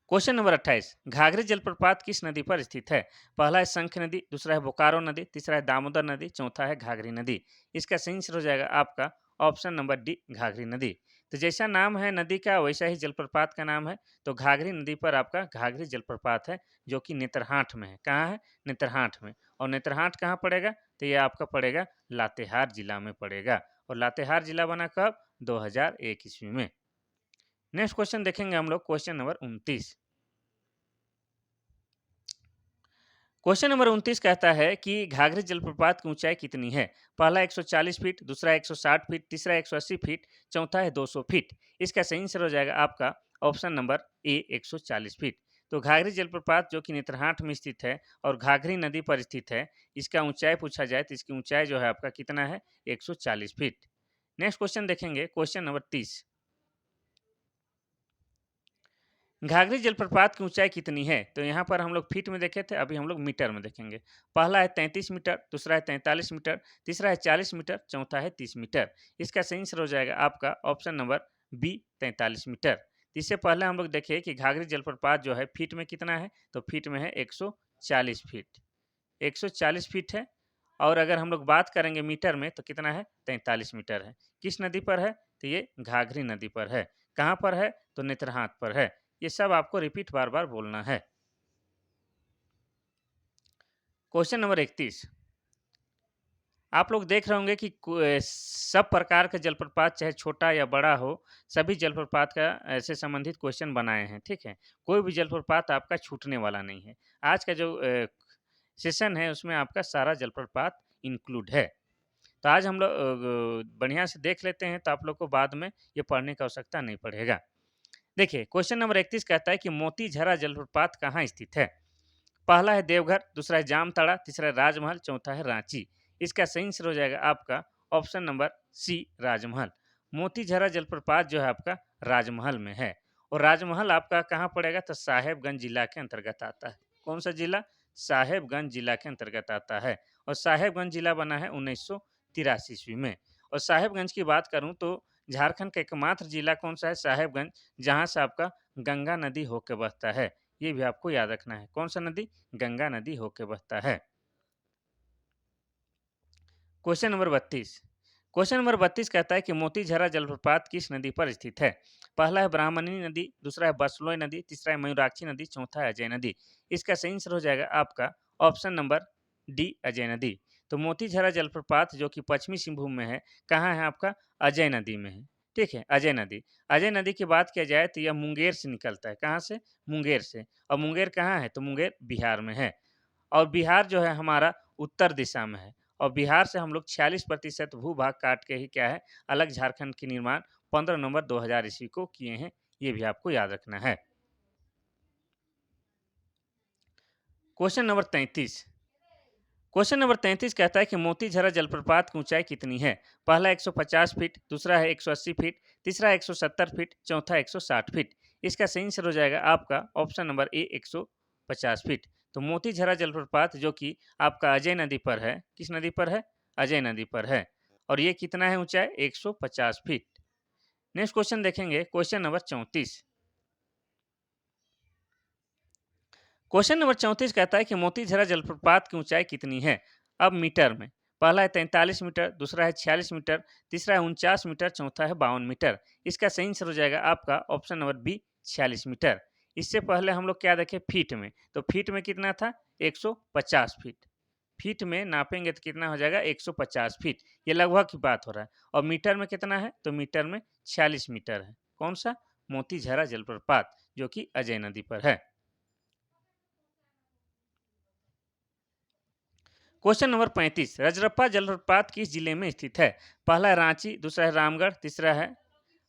क्वेश्चन नंबर 28, घाघरी जलप्रपात किस नदी पर स्थित है? पहला है शंख नदी, दूसरा है बोकारो नदी, तीसरा है दामोदर नदी, चौथा है घाघरी नदी। इसका सही आंसर हो जाएगा आपका ऑप्शन नंबर डी, घाघरी नदी। तो जैसा नाम है नदी का वैसा ही जलप्रपात का नाम है। तो घाघरी नदी पर आपका घाघरी जलप्रपात है, जो कि नेतरहाट में है। कहाँ है? नेतरहाट में। और नेतरहाट कहाँ पड़ेगा? तो ये आपका पड़ेगा लातेहार जिला में पड़ेगा। और लातेहार जिला बना कब? 2001 ईस्वी में। नेक्स्ट क्वेश्चन देखेंगे हम लोग, क्वेश्चन नंबर 29। क्वेश्चन नंबर 29 कहता है कि घाघरी जलप्रपात की ऊंचाई कितनी है? पहला 140 फीट, दूसरा 160 फीट, तीसरा 180 फीट, चौथा है 200 फीट। इसका सही आंसर हो जाएगा आपका ऑप्शन नंबर ए, 140 फीट। तो घाघरी जलप्रपात जो कि नेतरहाट में स्थित है और घाघरी नदी पर स्थित है, इसका ऊंचाई पूछा जाए तो इसकी ऊंचाई जो है आपका कितना है? 140 फीट। नेक्स्ट क्वेश्चन देखेंगे, क्वेश्चन नंबर 30। घाघरी जलप्रपात की ऊंचाई कितनी है? तो यहाँ पर हम लोग फीट में देखे थे, अभी हम लोग मीटर में देखेंगे। पहला है 33 मीटर, दूसरा है 43 मीटर, तीसरा है 40 मीटर, चौथा है 30 मीटर। इसका सही आंसर हो जाएगा आपका ऑप्शन नंबर बी, 43 मीटर। इससे पहले हम लोग देखे कि घाघरी जलप्रपात जो है फीट में कितना है, तो फीट में है 140 फीट। 140 फीट है। और अगर हम लोग बात करेंगे मीटर में तो कितना है? 43 मीटर है। किस नदी पर है? तो ये घाघरी नदी पर है। कहाँ पर है? तो नेतरहाट पर है। ये सब आपको रिपीट बार बार बोलना है। Question number 31। आप लोग देख रहे होंगे कि सब प्रकार के जलप्रपात चाहे छोटा या बड़ा हो, सभी जलप्रपात का ऐसे संबंधित क्वेश्चन बनाए हैं। ठीक है, कोई भी जलप्रपात आपका छूटने वाला नहीं है। आज का जो सेशन है उसमें आपका सारा जलप्रपात इंक्लूड है। तो आज हम लोग बढ़िया से देख लेते हैं, तो आप लोग को बाद में ये पढ़ने की आवश्यकता नहीं पड़ेगा। देखिए, क्वेश्चन नंबर 31 कहता है कि मोतीझरा जलप्रपात कहाँ स्थित है? पहला है देवघर, दूसरा है जामताड़ा, तीसरा है राजमहल, चौथा है रांची। इसका सही आंसर हो जाएगा आपका ऑप्शन नंबर सी, राजमहल। मोतीझरा जलप्रपात जो है आपका राजमहल में है। और राजमहल आपका कहाँ पड़ेगा? तो साहेबगंज जिला के अंतर्गत आता है। कौन सा जिला? साहेबगंज जिला के अंतर्गत आता है। और साहेबगंज जिला बना है 1983 ईस्वी में। और साहेबगंज की बात करूं तो झारखंड का एकमात्र जिला कौन सा है? साहेबगंज, जहां से आपका गंगा नदी होकर बहता है। ये भी आपको याद रखना है। कौन सा नदी? गंगा नदी होकर बहता है। Question number 32। क्वेश्चन नंबर 32 कहता है कि मोतीझरा जलप्रपात किस नदी पर स्थित है? पहला है ब्राह्मणी नदी, दूसरा है बसलोई नदी, तीसरा है मयूराक्षी नदी, चौथा है अजय नदी। इसका सही आंसर हो जाएगा आपका ऑप्शन नंबर डी, अजय नदी। तो मोतीझरा जलप्रपात जो कि पश्चिमी सिंहभूम में है, कहाँ है आपका? अजय नदी में है। ठीक है, अजय नदी। अजय नदी की बात किया जाए तो यह मुंगेर से निकलता है। कहाँ से? मुंगेर से। और मुंगेर कहाँ है? तो मुंगेर बिहार में है। और बिहार जो है हमारा उत्तर दिशा में है। और बिहार से हम लोग 46% भू-भाग काट के ही क्या है, अलग झारखंड की निर्माण 15 नवंबर 2000 ईस्वी को किए हैं। ये भी आपको याद रखना है। Question number 33। क्वेश्चन नंबर 33 कहता है कि मोतीझरा जलप्रपात की ऊंचाई कितनी है? पहला 150 फीट, दूसरा है 180 फीट, तीसरा 170 फीट, चौथा 160 फीट। इसका सही आंसर हो जाएगा आपका ऑप्शन नंबर ए, 150 फीट। तो मोतीझरा जलप्रपात जो कि आपका अजय नदी पर है। किस नदी पर है? अजय नदी पर है। और ये कितना है ऊंचाई? 150 फीट। नेक्स्ट क्वेश्चन देखेंगे, क्वेश्चन नंबर 34। क्वेश्चन नंबर 34 कहता है कि मोतीझरा जलप्रपात की ऊंचाई कितनी है? अब मीटर में। पहला है 43 मीटर, दूसरा है 46 मीटर, तीसरा है 49 मीटर, चौथा है 52 मीटर। इसका सही आंसर हो जाएगा आपका ऑप्शन नंबर बी, 46 मीटर। इससे पहले हम लोग क्या देखे? फीट में। तो फीट में कितना था? 150 फीट। फीट में नापेंगे तो कितना हो जाएगा? 150 फीट। ये लगभग की बात हो रहा है। और मीटर में कितना है? तो मीटर में 46 मीटर है। कौन सा? मोतीझरा जलप्रपात जो कि अजय नदी पर है। Question number 35। रजरप्पा जलप्रपात किस जिले में स्थित है? पहला है रांची, दूसरा है रामगढ़, तीसरा है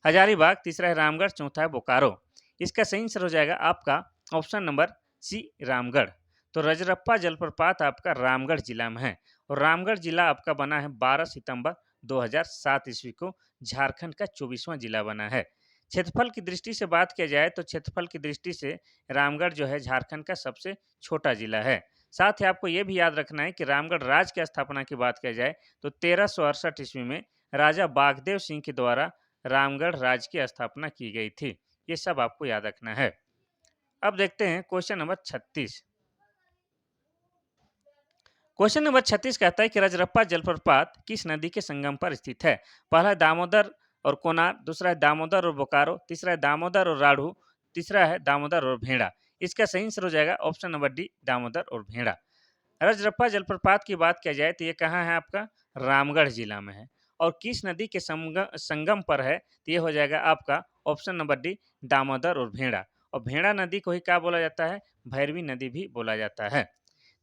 हजारीबाग, तीसरा है रामगढ़, चौथा है बोकारो। इसका सही आंसर हो जाएगा आपका ऑप्शन नंबर सी रामगढ़। तो रजरप्पा जलप्रपात आपका रामगढ़ जिला में है और रामगढ़ जिला आपका बना है 12 सितंबर 2007 ईस्वी को, झारखंड का 24वां जिला बना है। क्षेत्रफल की दृष्टि से बात किया जाए तो क्षेत्रफल की दृष्टि से रामगढ़ जो है झारखंड का सबसे छोटा जिला है। साथ ही आपको ये भी याद रखना है कि रामगढ़ राज्य की स्थापना की बात किया जाए तो 1368 ईस्वी में राजा बागदेव सिंह के द्वारा रामगढ़ राज्य की स्थापना की गई थी। ये सब आपको याद रखना है। अब देखते हैं क्वेश्चन नंबर 36। क्वेश्चन नंबर 36 कहता है कि रजरप्पा जलप्रपात किस नदी के संगम पर स्थित है? पहला है दामोदर और कोनार, दूसरा है दामोदर और बोकारो, तीसरा है दामोदर और राढ़ू, तीसरा है दामोदर और भेड़ा। इसका सही आंसर हो जाएगा ऑप्शन नंबर डी, दामोदर और भेड़ा। रजरप्पा जलप्रपात की बात किया जाए तो ये कहाँ है आपका? रामगढ़ जिला में है। और किस नदी के संगम पर है? तो ये हो जाएगा आपका ऑप्शन नंबर डी, दामोदर और भेड़ा। और भेड़ा नदी को ही क्या बोला जाता है? भैरवी नदी भी बोला जाता है।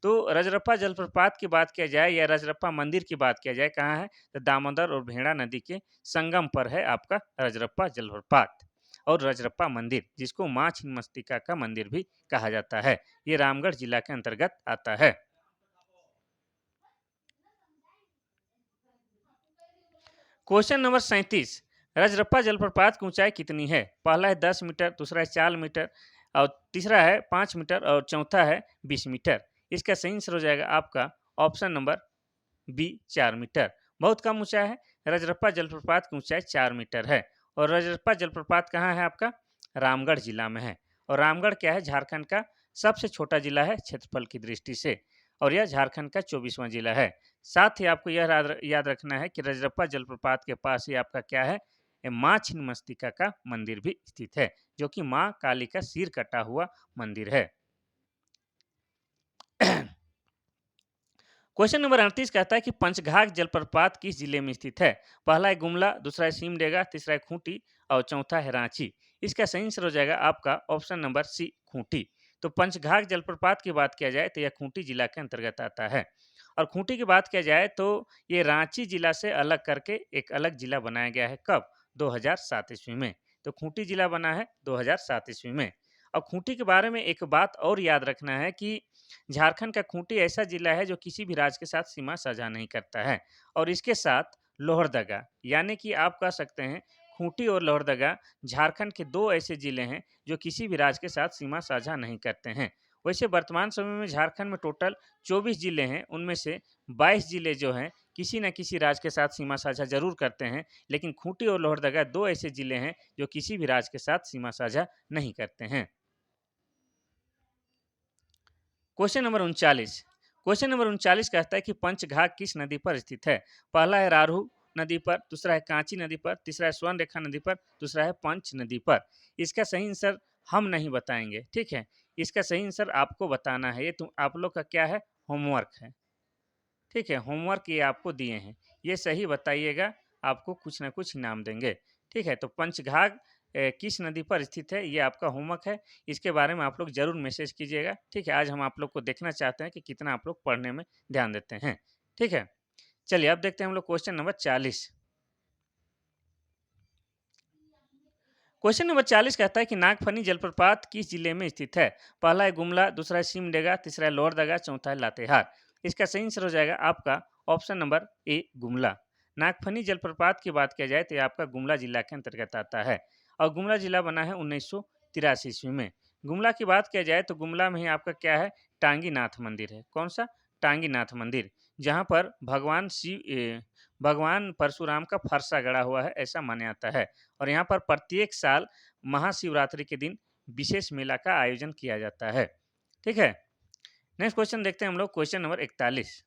तो रजरप्पा जलप्रपात की बात किया जाए या रजरप्पा मंदिर की बात किया जाए, कहाँ है? तो दामोदर और भेड़ा नदी के संगम पर है आपका रजरप्पा जलप्रपात और रजरप्पा मंदिर, जिसको माँ छिन्नमस्तिका का मंदिर भी कहा जाता है। ये रामगढ़ जिला के अंतर्गत आता है। Question number 37। रजरप्पा जलप्रपात की ऊंचाई कितनी है? पहला है 10 मीटर, दूसरा है 4 मीटर और तीसरा है 5 मीटर और चौथा है 20 मीटर। इसका सही आंसर हो जाएगा आपका ऑप्शन नंबर बी, 4 मीटर। बहुत कम ऊंचाई है। रजरप्पा जलप्रपात की ऊंचाई 4 मीटर है और रजरप्पा जलप्रपात कहाँ है आपका? रामगढ़ जिला में है। और रामगढ़ क्या है? झारखंड का सबसे छोटा जिला है क्षेत्रफल की दृष्टि से और यह झारखंड का 24वां जिला है। साथ ही आपको यह याद रखना है कि रजरप्पा जलप्रपात के पास ही आपका क्या है? माँ छिन्नमस्तिका का मंदिर भी स्थित है, जो कि माँ काली का सिर कटा हुआ मंदिर है। क्वेश्चन नंबर 38 कहता है कि पंचघाघ जलप्रपात किस जिले में स्थित है? पहला है गुमला, दूसरा है सिमडेगा, तीसरा है खूंटी और चौथा है रांची। इसका सही आंसर हो जाएगा आपका ऑप्शन नंबर सी, खूंटी। तो पंचघाघ जलप्रपात की बात किया जाए तो यह खूंटी जिला के अंतर्गत आता है। और खूंटी की बात किया जाए तो ये रांची जिला से अलग करके एक अलग जिला बनाया गया है। कब? 2007 ईस्वी में। तो खूंटी जिला बना है 2007 ईस्वी में। और खूंटी के बारे में एक बात और याद रखना है कि झारखंड का खूंटी ऐसा जिला है जो किसी भी राज्य के साथ सीमा साझा नहीं करता है। और इसके साथ लोहरदगा, यानी कि आप कह सकते हैं खूंटी और लोहरदगा झारखंड के दो ऐसे जिले हैं जो किसी भी राज्य के साथ सीमा साझा नहीं करते हैं। वैसे वर्तमान समय में झारखंड में टोटल 24 जिले हैं, उनमें से 22 जिले जो हैं किसी न किसी राज्य के साथ सीमा साझा जरूर करते हैं, लेकिन खूंटी और लोहरदगा दो ऐसे जिले हैं जो किसी भी राज्य के साथ सीमा साझा नहीं करते हैं। Question number 39। क्वेश्चन नंबर 39 कहता है कि पंचघाघ किस नदी पर स्थित है? पहला है रारू नदी पर, दूसरा है कांची नदी पर, तीसरा है स्वर्ण रेखा नदी पर, दूसरा है पंच नदी पर। इसका सही आंसर हम नहीं बताएंगे, ठीक है? इसका सही आंसर आपको बताना है। ये तुम आप लोग का क्या है? होमवर्क है, ठीक है? होमवर्क ये आपको दिए हैं, ये सही बताइएगा, आपको कुछ ना कुछ इनाम देंगे, ठीक है? तो पंचघाघ किस नदी पर स्थित है, ये आपका होमवर्क है। इसके बारे में आप लोग जरूर मैसेज कीजिएगा, ठीक है? आज हम आप लोग को देखना चाहते हैं कि कितना आप लोग पढ़ने में ध्यान देते हैं, ठीक है? चलिए अब देखते हैं हम लोग क्वेश्चन नंबर 40। क्वेश्चन नंबर 40 कहता है कि नागफनी जलप्रपात किस जिले में स्थित है? पहला है गुमला, दूसरा है सिमडेगा, तीसरा है लोहरदगा, चौथा है लातेहार। इसका सही आंसर हो जाएगा आपका ऑप्शन नंबर ए, गुमला। नागफनी जलप्रपात की बात किया जाए तो ये आपका गुमला जिला के अंतर्गत आता है और गुमला जिला बना है 1983 ईस्वी में। गुमला की बात किया जाए तो गुमला में ही आपका क्या है? टांगीनाथ मंदिर है। कौन सा? टांगीनाथ मंदिर, जहाँ पर भगवान परशुराम का फरसा गड़ा हुआ है, ऐसा माना जाता है। और यहाँ पर प्रत्येक साल महाशिवरात्रि के दिन विशेष मेला का आयोजन किया जाता है, ठीक है? नेक्स्ट क्वेश्चन देखते हैं हम लोग, क्वेश्चन नंबर 41।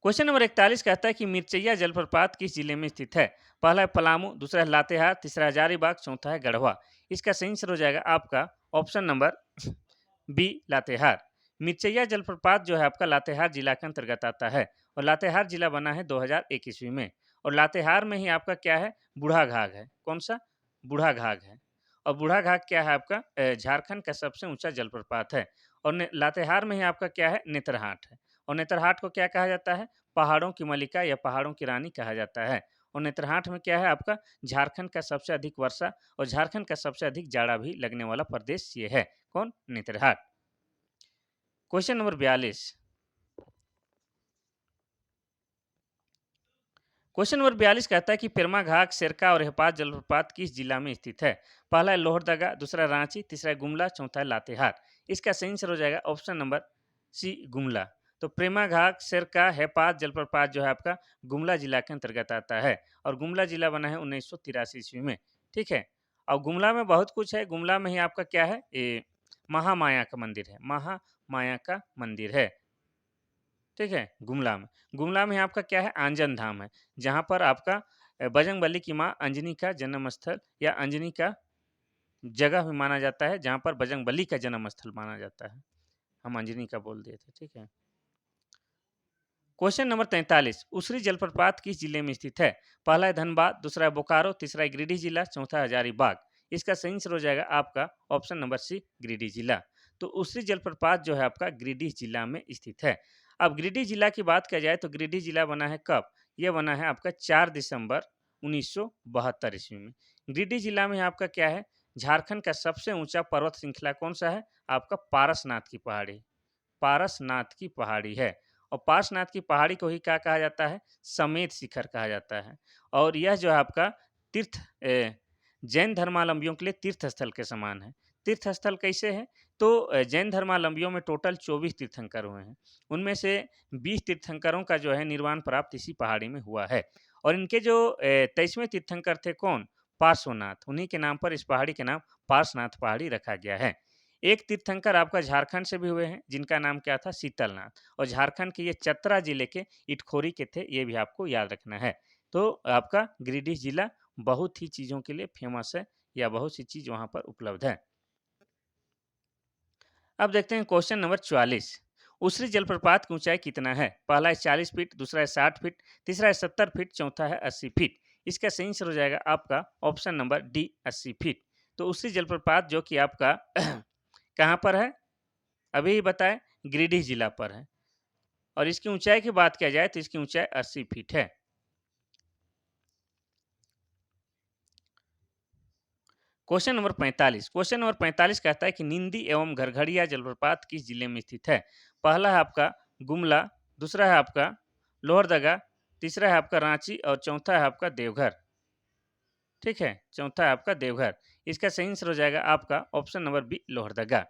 क्वेश्चन नंबर 41 कहता है कि मिर्चैया जलप्रपात किस जिले में स्थित है? पहला है पलामू, दूसरा है लातेहार, तीसरा है हजारीबाग, चौथा है गढ़वा। इसका सही आंसर हो जाएगा आपका ऑप्शन नंबर बी, लातेहार। मिर्चैया जलप्रपात जो है आपका लातेहार जिला के अंतर्गत आता है और लातेहार जिला बना है 2001 ईस्वी में। और लातेहार में ही आपका क्या है? बूढ़ा घाघ है। कौन सा? बूढ़ा घाघ है। और बूढ़ा घाघ क्या है आपका? झारखंड का सबसे ऊंचा जलप्रपात है। और लातेहार में ही आपका क्या है? नेतरहाट है। और नेतरहाट को क्या कहा जाता है? पहाड़ों की मलिका या पहाड़ों की रानी कहा जाता है। और नेतरहाट में क्या है आपका झारखंड का सबसे अधिक वर्षा और झारखंड का सबसे अधिक जाड़ा भी लगने वाला प्रदेश ये है। कौन? Netarhat. Question number 42। Question number 42 कहता है कि पिरमा घाट, सिरका और हेपात जलप्रपात किस जिला में स्थित है? पहला है लोहरदगा, दूसरा रांची, तीसरा है गुमला, चौथा है लातेहार। इसका सही आंसर हो जाएगा ऑप्शन नंबर सी, गुमला। तो प्रेमा घाट, सिरका, हेपात जलप्रपात जो है आपका गुमला जिला के अंतर्गत आता है और गुमला जिला बना है 1983 ईस्वी में। ठीक है। और गुमला में बहुत कुछ है। गुमला में ही आपका क्या है, ये महामाया का मंदिर है, महामाया का मंदिर है। ठीक है। गुमला में आपका क्या है, आंजन धाम है, जहाँ पर आपका बजरंगबली की माँ अंजनी का जन्म स्थल या अंजनी का जगह भी माना जाता है, जहाँ पर बजरंगबली का जन्म स्थल माना जाता है। हम अंजनी का बोल दिए थे। ठीक है। Question number 43। उसरी जलप्रपात किस जिले में स्थित है? पहला है धनबाद, दूसरा है बोकारो, तीसरा है गिरिडीह जिला, चौथा है हजारीबाग। इसका सही आंसर हो जाएगा आपका ऑप्शन नंबर सी, गिरिडीह जिला। तो उसरी जलप्रपात जो है आपका गिरिडीह जिला में स्थित है। अब गिरिडीह जिला की बात किया जाए तो गिरिडीह जिला बना है कब? यह बना है आपका 4 दिसंबर 1972 ईस्वी में। गिरिडीह जिला में आपका क्या है, झारखंड का सबसे ऊंचा पर्वत श्रृंखला कौन सा है? आपका पारसनाथ की पहाड़ी। पारसनाथ की पहाड़ी है। और पारसनाथ की पहाड़ी को ही क्या कहा जाता है? समेत शिखर कहा जाता है। और यह जो है आपका तीर्थ जैन धर्मावलंबियों के लिए तीर्थ स्थल के समान है। तीर्थ स्थल कैसे है? तो जैन धर्मावलंबियों में टोटल 24 तीर्थंकर हुए हैं। उनमें से 20 तीर्थंकरों का जो है निर्वाण प्राप्त इसी पहाड़ी में हुआ है। और इनके जो 23वें तीर्थंकर थे कौन? पार्श्वनाथ। उन्हीं के नाम पर इस पहाड़ी के नाम पार्श्वनाथ पहाड़ी रखा गया है। एक तीर्थंकर आपका झारखंड से भी हुए हैं, जिनका नाम क्या था? शीतलनाथ। और झारखंड के ये चतरा जिले के इटखोरी के थे, ये भी आपको याद रखना है। तो आपका गिरिडीह जिला बहुत ही चीज़ों के लिए फेमस है, या बहुत सी चीज़ वहाँ पर उपलब्ध है। अब देखते हैं क्वेश्चन नंबर 44। उसरी जलप्रपात की ऊंचाई कितना है? पहला है 40 फीट, दूसरा है 60 फीट, तीसरा है 70 फीट, चौथा है 80 फीट। इसका सही आंसर हो जाएगा आपका ऑप्शन नंबर डी, 80 फीट। तो उसरी जलप्रपात जो कि आपका कहाँ पर है? अभी ही बताएं, गिरिडीह जिला पर है। और इसकी ऊंचाई की बात किया जाए तो इसकी ऊंचाई 80 फीट है। Question number 45। क्वेश्चन नंबर 45 कहता है कि निंदी एवं घरघड़िया जलप्रपात किस जिले में स्थित है? पहला है आपका गुमला, दूसरा है आपका लोहरदगा, तीसरा है आपका रांची और चौथा है आपका देवघर। ठीक है, चौथा है आपका देवघर। इसका सही आंसर हो जाएगा आपका ऑप्शन नंबर बी, लोहरदगा।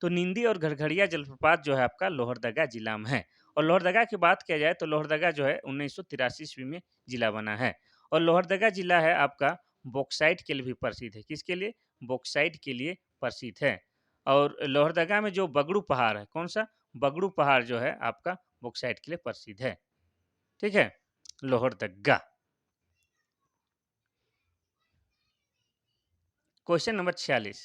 तो निंदी और घरघड़िया जलप्रपात जो है आपका लोहरदगा जिला में है। और लोहरदगा की बात किया जाए तो लोहरदगा जो है 1983 ईस्वी में जिला बना है। और लोहरदगा जिला है आपका बॉक्साइट के लिए भी प्रसिद्ध है। किसके लिए? बॉक्साइट के लिए प्रसिद्ध है। और लोहरदगा में जो बगड़ू पहाड़ है, कौन सा? बगड़ू पहाड़ जो है आपका बॉक्साइट के लिए प्रसिद्ध है। ठीक है, Lohardaga. Question number 46।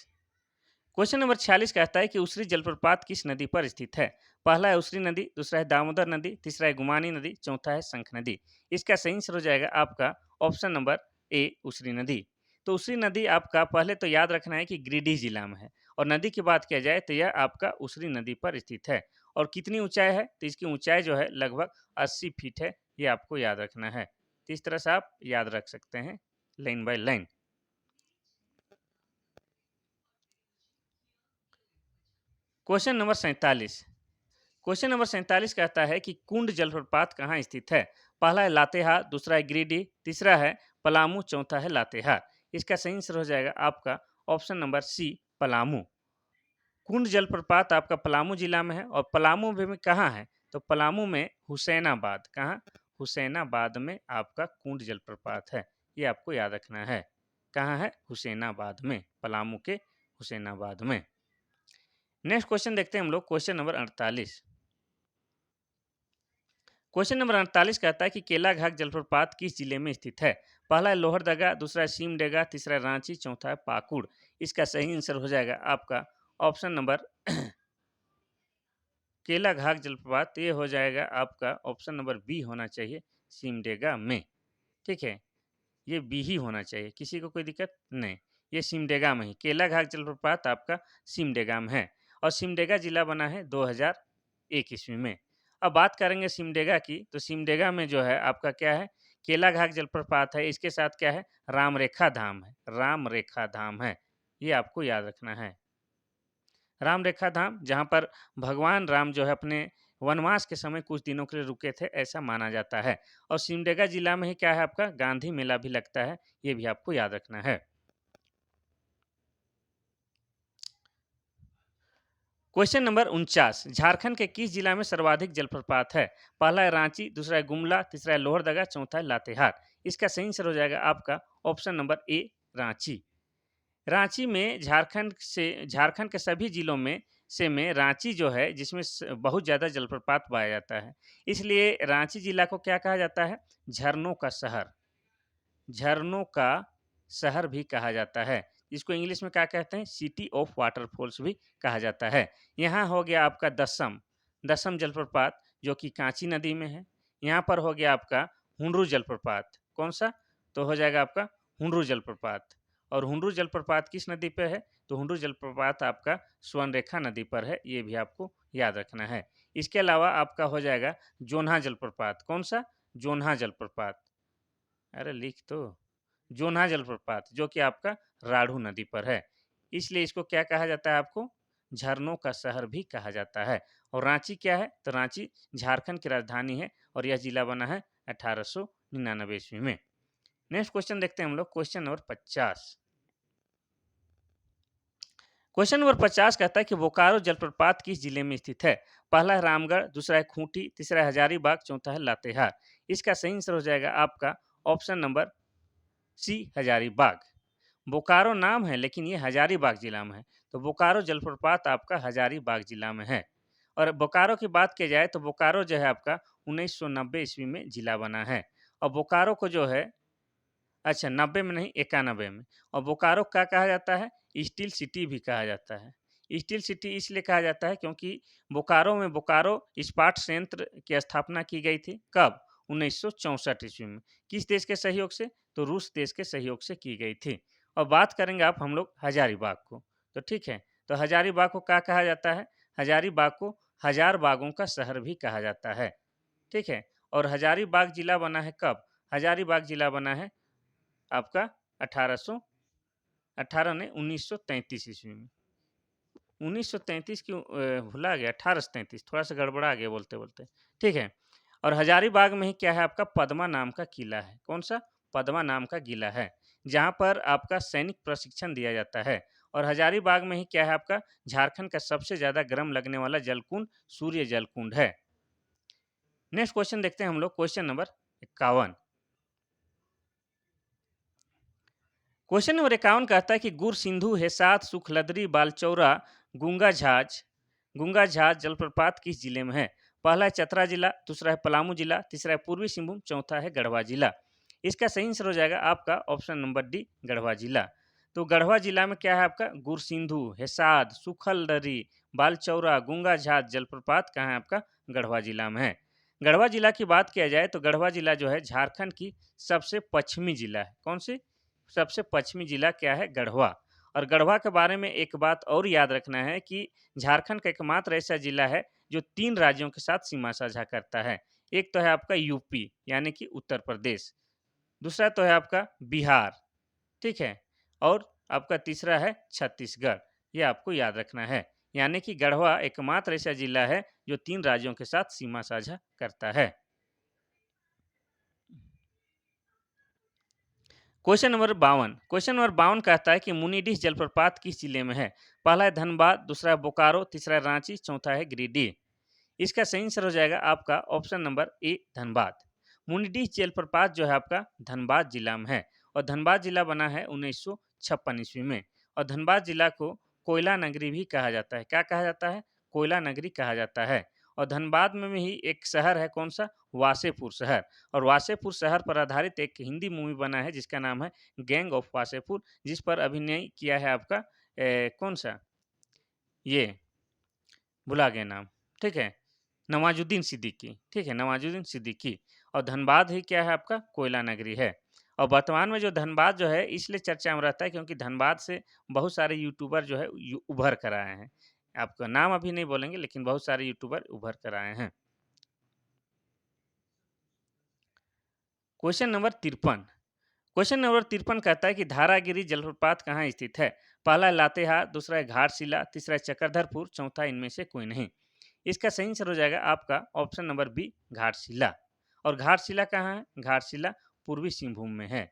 Question number 46 कहता है कि उसरी जलप्रपात किस नदी पर स्थित है? पहला है उसरी नदी, दूसरा है दामोदर नदी, तीसरा है गुमानी नदी, चौथा है शंख नदी। इसका सही आंसर हो जाएगा आपका ऑप्शन नंबर ए, उसरी नदी। तो उसरी नदी आपका पहले तो याद रखना है कि गिरिडीह जिला में है। और नदी की बात किया जाए तो यह आपका उसरी नदी पर स्थित है। और कितनी ऊंचाई है? तो इसकी ऊंचाई जो है लगभग 80 फीट है। ये आपको याद रखना है। तो इस तरह से आप याद रख सकते हैं line by line. Question number 47। Question number 47 कहता है कि कुंड जलप्रपात कहाँ स्थित है? पहला है लातेहार, दूसरा है गिरिडीह, तीसरा है पलामू, चौथा है लातेहार। इसका सही आंसर हो जाएगा आपका ऑप्शन नंबर सी, पलामू। कुंड जलप्रपात आपका पलामू जिला में है। और पलामू भी में कहाँ है? तो पलामू में हुसैनाबाद। कहाँ? हुसैनाबाद में आपका कुंड जलप्रपात है। ये आपको याद रखना है। कहाँ है? हुसैनाबाद में, पलामू के हुसैनाबाद में। नेक्स्ट क्वेश्चन देखते हैं हम लोग, क्वेश्चन नंबर 48। क्वेश्चन नंबर 48 कहता है कि केलाघाट जलप्रपात किस जिले में स्थित है? पहला है लोहरदगा, दूसरा है सिमडेगा, तीसरा है रांची, चौथा है पाकुड़। इसका सही आंसर हो जाएगा आपका ऑप्शन नंबर केलाघाट जलप्रपात। ये हो जाएगा आपका ऑप्शन नंबर बी होना चाहिए, सिमडेगा में। ठीक है, ये बी ही होना चाहिए, किसी को कोई दिक्कत नहीं। ये सिमडेगा में ही केलाघाट जलप्रपात आपका सिमडेगा में है। और सिमडेगा जिला बना है 2001 ईस्वी में। अब बात करेंगे सिमडेगा की, तो सिमडेगा में जो है आपका क्या है केलाघाट जलप्रपात है, इसके साथ क्या है, राम रेखा धाम है, राम रेखा धाम है, ये आपको याद रखना है। राम रेखा धाम जहाँ पर भगवान राम जो है अपने वनवास के समय कुछ दिनों के लिए रुके थे, ऐसा माना जाता है। और सिमडेगा जिला में ही क्या है आपका, गांधी मेला भी लगता है, ये भी आपको याद रखना है। क्वेश्चन नंबर 49, झारखंड के किस जिला में सर्वाधिक जलप्रपात है? पहला है रांची, दूसरा है गुमला, तीसरा है लोहरदगा, चौथा है लातेहार। इसका सही आंसर हो जाएगा आपका option number A, Ranchi. Ranchi में झारखंड के सभी जिलों में रांची जो है जिसमें बहुत ज़्यादा जलप्रपात पाया जाता है, इसलिए रांची जिला को क्या कहा जाता है, झरनों का शहर, झरनों का शहर भी कहा जाता है। इसको इंग्लिश में क्या कहते हैं, सिटी ऑफ वाटरफॉल्स भी कहा जाता है। यहाँ हो गया आपका दसम दसम जलप्रपात जो कि कांची नदी में है। यहाँ पर हो गया आपका हुंडरू जलप्रपात, कौन सा, तो हो जाएगा आपका हुंडरू जलप्रपात। और हुंडरू जलप्रपात किस नदी पे है, तो हुंडरू जलप्रपात आपका स्वर्णरेखा नदी पर है, ये भी आपको याद रखना है। इसके अलावा आपका हो जाएगा जोन्हा जलप्रपात, कौन सा, जोन्हा जलप्रपात, अरे लिख तो, जोन्हा जलप्रपात जो कि आपका राढ़ू नदी पर है, इसलिए इसको क्या कहा जाता है आपको, झरनों का शहर भी कहा जाता है। और रांची क्या है, तो रांची झारखंड की राजधानी है और यह जिला बना है 1899 ईस्वी में। नेक्स्ट क्वेश्चन देखते हैं हम लोग, क्वेश्चन नंबर 50। क्वेश्चन नंबर 50 कहता है कि बोकारो जलप्रपात किस जिले में स्थित है? पहला है रामगढ़, दूसरा है खूंटी, तीसरा है हजारीबाग, चौथा है लातेहार। इसका सही आंसर हो जाएगा आपका option number C, Hazaribagh. Bokaro नाम है लेकिन ये हजारीबाग जिला में है, तो बोकारो जलप्रपात आपका हजारीबाग जिला में है। और बोकारो की बात की जाए तो बोकारो जो है आपका 1990 ईस्वी में जिला बना है। और बोकारो को जो है, अच्छा 90 में नहीं, 91 में। और बोकारो क्या कहा जाता है, स्टील सिटी भी कहा जाता है। स्टील सिटी इसलिए कहा जाता है क्योंकि बोकारो में बोकारो इस्पात संयंत्र की स्थापना की गई थी, कब, 1964 ईस्वी में। किस देश के सहयोग से, तो रूस देश के सहयोग से की गई थी। और बात करेंगे आप हम लोग हजारीबाग को, तो ठीक है, तो हजारीबाग को क्या कहा जाता है, हजारीबाग को हजार बागों का शहर भी कहा जाता है, ठीक है। और हजारीबाग जिला बना है कब, हजारीबाग जिला बना है आपका 1818 ने 1933 ईस्वी में। 1933 क्यों भुला गया, 1833, थोड़ा सा गड़बड़ा गया बोलते बोलते, ठीक है। और हजारीबाग में ही क्या है आपका, पद्मा नाम का किला है, कौन सा, पद्मा नाम का किला है, जहाँ पर आपका सैनिक प्रशिक्षण दिया जाता है। और हजारीबाग में ही क्या है आपका, झारखंड का सबसे ज्यादा गर्म लगने वाला जलकुंड सूर्य जलकुंड है। नेक्स्ट क्वेश्चन देखते हैं हम लोग, क्वेश्चन नंबर 51। क्वेश्चन नंबर 51 कहता है कि गुर सिंधु हेसात सुखलदरी बालचौरा गुंगा झाज जलप्रपात किस जिले में है? पहला है चतरा जिला, दूसरा है पलामू जिला, तीसरा है पूर्वी सिंहभूम, चौथा है गढ़वा जिला। इसका सही आंसर हो जाएगा आपका ऑप्शन नंबर डी, गढ़वा जिला। तो गढ़वा जिला में क्या है आपका, गुरसिंधु हेसाद सुखलदरी बालचौरा गुंगा झाज जलप्रपात कहाँ है आपका, गढ़वा जिला में है। गढ़वा जिला की बात किया जाए तो गढ़वा जिला जो है झारखंड की सबसे पश्चिमी जिला है, कौन सी, सबसे पश्चिमी जिला क्या है, गढ़वा। और गढ़वा के बारे में एक बात और याद रखना है कि झारखंड का एकमात्र ऐसा जिला है जो 3 राज्यों के साथ सीमा साझा करता है। एक तो है आपका यूपी यानी कि उत्तर प्रदेश, दूसरा तो है आपका बिहार, ठीक है, और आपका तीसरा है छत्तीसगढ़। ये आपको याद रखना है, यानी कि गढ़वा एकमात्र ऐसा जिला है जो 3 राज्यों के साथ सीमा साझा करता है। क्वेश्चन नंबर 52 कहता है कि मुनिडीह जलप्रपात किस जिले में है? पहला है धनबाद, दूसरा है बोकारो, तीसरा है रांची, चौथा है गिरिडीह। इसका सही आंसर हो जाएगा आपका option number A, Dhanbad. Munidih जलप्रपात जो है आपका धनबाद जिला में है और धनबाद जिला बना है 1956 ईस्वी में। और धनबाद जिला को कोयला नगरी भी कहा जाता है, क्या कहा जाता है, कोयला नगरी कहा जाता है। और धनबाद में ही एक शहर है, कौन सा, वासेपुर शहर। और वासेपुर शहर पर आधारित एक हिंदी मूवी बना है जिसका नाम है गैंग ऑफ वासेपुर, जिस पर अभिनय किया है आपका कौन सा, ये भुला गया नाम, ठीक है, नवाजुद्दीन सिद्दीकी, ठीक है, नवाजुद्दीन सिद्दीकी। और धनबाद ही क्या है आपका, कोयला नगरी है। और वर्तमान में जो धनबाद जो है इसलिए चर्चा में रहता है क्योंकि धनबाद से बहुत सारे यूट्यूबर जो है उभर कर आए हैं। आपका नाम अभी नहीं बोलेंगे लेकिन बहुत सारे यूट्यूबर उभर कर आए हैं। Question number 53। क्वेश्चन नंबर 53 कहता है कि धारागिरी जलप्रपात कहाँ स्थित है? पहला है लातेहार, दूसरा है घाटशिला, तीसरा है चक्रधरपुर, चौथा इनमें से कोई नहीं। इसका सही आंसर हो जाएगा आपका ऑप्शन नंबर बी, घाटशिला। और घाटशिला कहाँ है? घाटशिला पूर्वी सिंहभूम में है,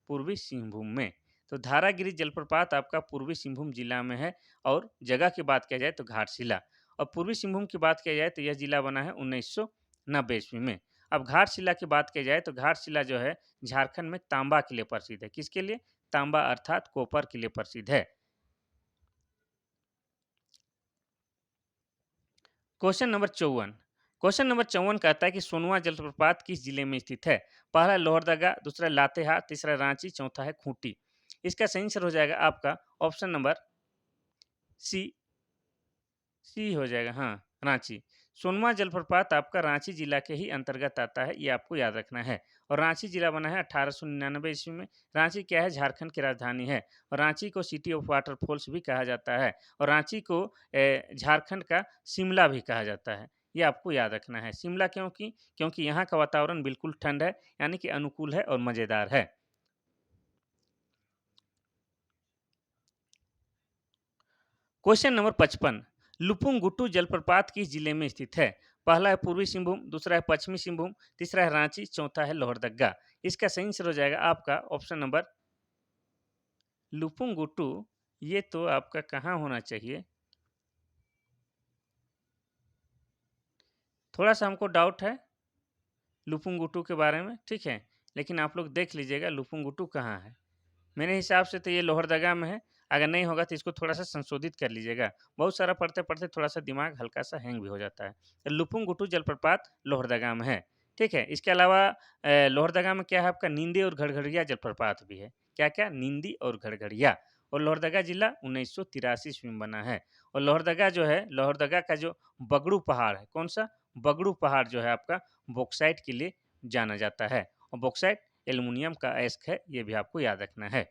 पूर्वी सिंहभूम में। तो धारागिरी जलप्रपात आपका पूर्वी सिंहभूम जिला में है। और जगह की बात किया जाए तो घाटशिला। और पूर्वी सिंहभूम की बात किया जाए तो यह जिला बना है 1990 ईस्वी में। अब घाटशिला की बात की जाए तो घाटशिला जो है झारखंड में तांबा के लिए प्रसिद्ध है। किसके लिए? तांबा अर्थात कॉपर के लिए प्रसिद्ध है। Question number 54। क्वेश्चन नंबर 54 कहता है कि सोनुआ जलप्रपात किस जिले में स्थित है? पहला है लोहरदगा, दूसरा लातेहार, तीसरा रांची, चौथा है खूंटी। इसका सही आंसर हो जाएगा आपका ऑप्शन नंबर सी, सी हो जाएगा, हाँ, रांची। सोनवा जलप्रपात आपका रांची जिला के ही अंतर्गत आता है, ये आपको याद रखना है। और रांची जिला बना है 1899 ईस्वी में। रांची क्या है? झारखंड की राजधानी है। और रांची को सिटी ऑफ वाटरफॉल्स भी कहा जाता है। और रांची को झारखंड का शिमला भी कहा जाता है। ये आपको याद रखना है। शिमला क्योंकि क्योंकि यहाँ का वातावरण बिल्कुल ठंड है, यानी कि अनुकूल है और मज़ेदार है। Question number 55। लुपुंग जलप्रपात किस जिले में स्थित है? पहला है पूर्वी सिंहभूम, दूसरा है पश्चिमी सिंहभूम, तीसरा है रांची, चौथा है लोहरदग्गा। इसका सही आंसर हो जाएगा आपका ऑप्शन नंबर लुपुंग। ये तो आपका कहाँ होना चाहिए? थोड़ा सा हमको डाउट है लुपुंग के बारे में, ठीक है। लेकिन आप लोग देख लीजिएगा लुपुंग कहाँ है। मेरे हिसाब से तो ये लोहरदगा में है। अगर नहीं होगा तो इसको थोड़ा-सा संशोधित कर लीजिएगा। बहुत सारा पढ़ते-पढ़ते थोड़ा-सा दिमाग हल्का-सा हैंग भी हो जाता है। तो लुपुंग जलप्रपात लोहरदगा में है, ठीक है। इसके अलावा लोहरदगा में क्या है आपका नींदी और घड़घड़िया जलप्रपात भी है। क्या-क्या? नींदी और घड़घड़िया। और लोहरदगा जिला 1983 ईस्वी में बना है। और लोहरदगा जो है, लोहरदगा का जो बगड़ू पहाड़ है, कौन-सा? बगड़ू पहाड़ जो है आपका बॉक्साइट के लिए जाना जाता है। और बॉक्साइट एल्युमिनियम का अयस्क है, ये भी आपको याद रखना है।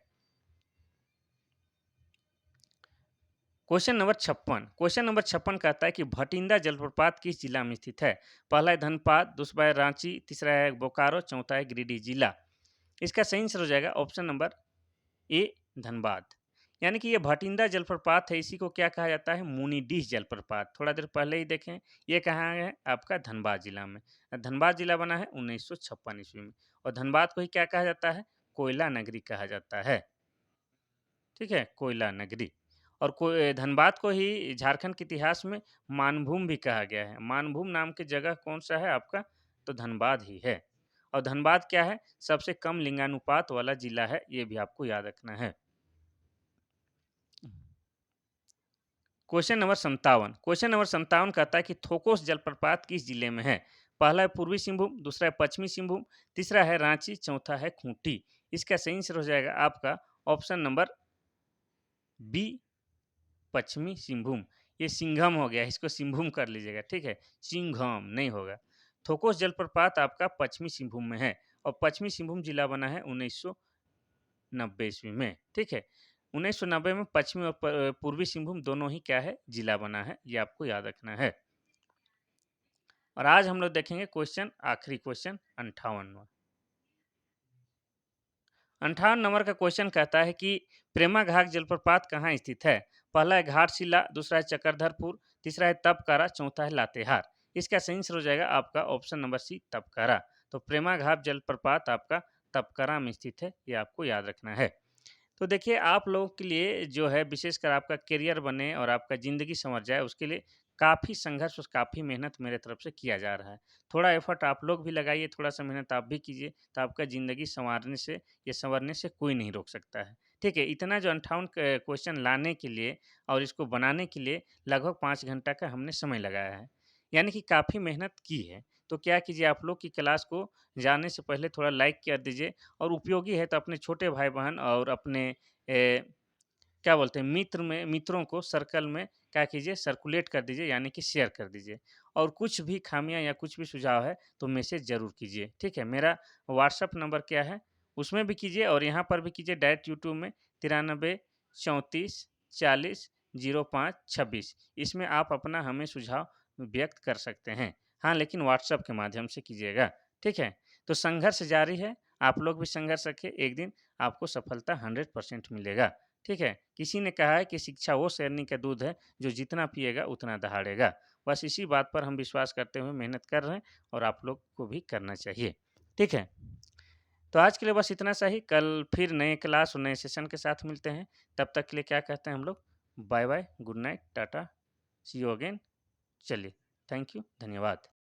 Question number 56। क्वेश्चन नंबर 56 कहता है कि भटिंडा जलप्रपात किस जिला में स्थित है? पहला है धनबाद, दूसरा है रांची, तीसरा है बोकारो, चौथा है गिरिडीह जिला। इसका सही आंसर हो जाएगा ऑप्शन नंबर ए, धनबाद। यानी कि ये भटिंडा जलप्रपात है, इसी को क्या कहा जाता है? मुनिडीह जलप्रपात। थोड़ा देर पहले ही देखें, ये कहाँ है? आपका धनबाद जिला में। धनबाद जिला बना है 1956 ईस्वी में। और धनबाद को ही क्या कहा जाता है? कोयला नगरी कहा जाता है, ठीक है, कोयला नगरी। और धनबाद को ही झारखंड के इतिहास में मानभूम भी कहा गया है। मानभूम नाम की जगह कौन सा है आपका? तो धनबाद ही है। और धनबाद क्या है? सबसे कम लिंगानुपात वाला जिला है, ये भी आपको याद रखना है। Question number 57। क्वेश्चन नंबर 57 कहता है कि थोकोस जलप्रपात किस जिले में है? पहला है पूर्वी सिंहभूम, दूसरा है पश्चिमी सिंहभूम, तीसरा है रांची, चौथा है खूंटी। इसका सही आंसर हो जाएगा आपका ऑप्शन नंबर बी, पश्चिमी सिंहभूम। ये सिंघम हो गया, इसको सिंहभूम कर लीजिएगा, ठीक है। सिंघम नहीं होगा। थोकोस जलप्रपात आपका पश्चिमी सिंहभूम में है। और पश्चिमी सिंहभूम जिला बना है 1990 ईस्वी में, ठीक है। 1990 में पश्चिमी और पूर्वी सिंहभूम दोनों ही क्या है? जिला बना है, ये आपको याद रखना है। और आज हम लोग देखेंगे क्वेश्चन, आखिरी क्वेश्चन 58वां। 58 नंबर का क्वेश्चन कहता है कि प्रेमा घाट जलप्रपात कहाँ स्थित है? पहला है घाटशिला, दूसरा है चक्रधरपुर, तीसरा है तपकारा, चौथा है लातेहार। इसका सही आंसर हो जाएगा आपका ऑप्शन नंबर सी, तपकारा। तो प्रेमा घाट जलप्रपात आपका तपकारा में स्थित है, ये आपको याद रखना है। तो देखिए आप लोगों के लिए जो है विशेषकर आपका करियर बने और आपका ज़िंदगी संवर जाए, उसके लिए काफ़ी संघर्ष और काफ़ी मेहनत मेरे तरफ से किया जा रहा है। थोड़ा एफर्ट आप लोग भी लगाइए, थोड़ा-सा मेहनत आप भी कीजिए, तो आपका ज़िंदगी सँवारने से या सँवरने से कोई नहीं रोक सकता है। ठीक है? इतना जो 58 क क्वेश्चन लाने के लिए और इसको बनाने के लिए लगभग 5 घंटा का हमने समय लगाया है। यानी कि काफ़ी मेहनत की है। तो क्या कीजिए आप लोग की क्लास को जाने से पहले थोड़ा लाइक कर दीजिए और उपयोगी है तो अपने छोटे भाई-बहन और अपने क्या बोलते हैं मित्रों को सर्कल में क्या कीजिए, सर्कुलेट कर दीजिए, यानी कि शेयर कर दीजिए। और कुछ भी खामियां या कुछ भी सुझाव है तो मैसेज जरूर कीजिए, ठीक है। मेरा व्हाट्सअप नंबर क्या है उसमें भी कीजिए और यहाँ पर भी कीजिए, डायरेक्ट यूट्यूब में 93 34 40 05 26। इसमें आप अपना हमें सुझाव व्यक्त कर सकते हैं। हाँ, लेकिन व्हाट्सअप के माध्यम से कीजिएगा, ठीक है। तो संघर्ष जारी है, आप लोग भी संघर्ष रखिए, एक दिन आपको सफलता 100% मिलेगा। ठीक है? किसी ने कहा है कि शिक्षा वो शेरनी का दूध है, जो जितना पिएगा उतना दहाड़ेगा। बस इसी बात पर हम विश्वास करते हुए मेहनत कर रहे हैं और आप लोग को भी करना चाहिए। ठीक है? तो आज के लिए बस इतना सा ही, कल फिर नए क्लास और नए सेशन के साथ मिलते हैं। तब तक के लिए क्या कहते हैं हम लोग? Bye bye, good night, tata, see you again. चलिए, थैंक यू, धन्यवाद।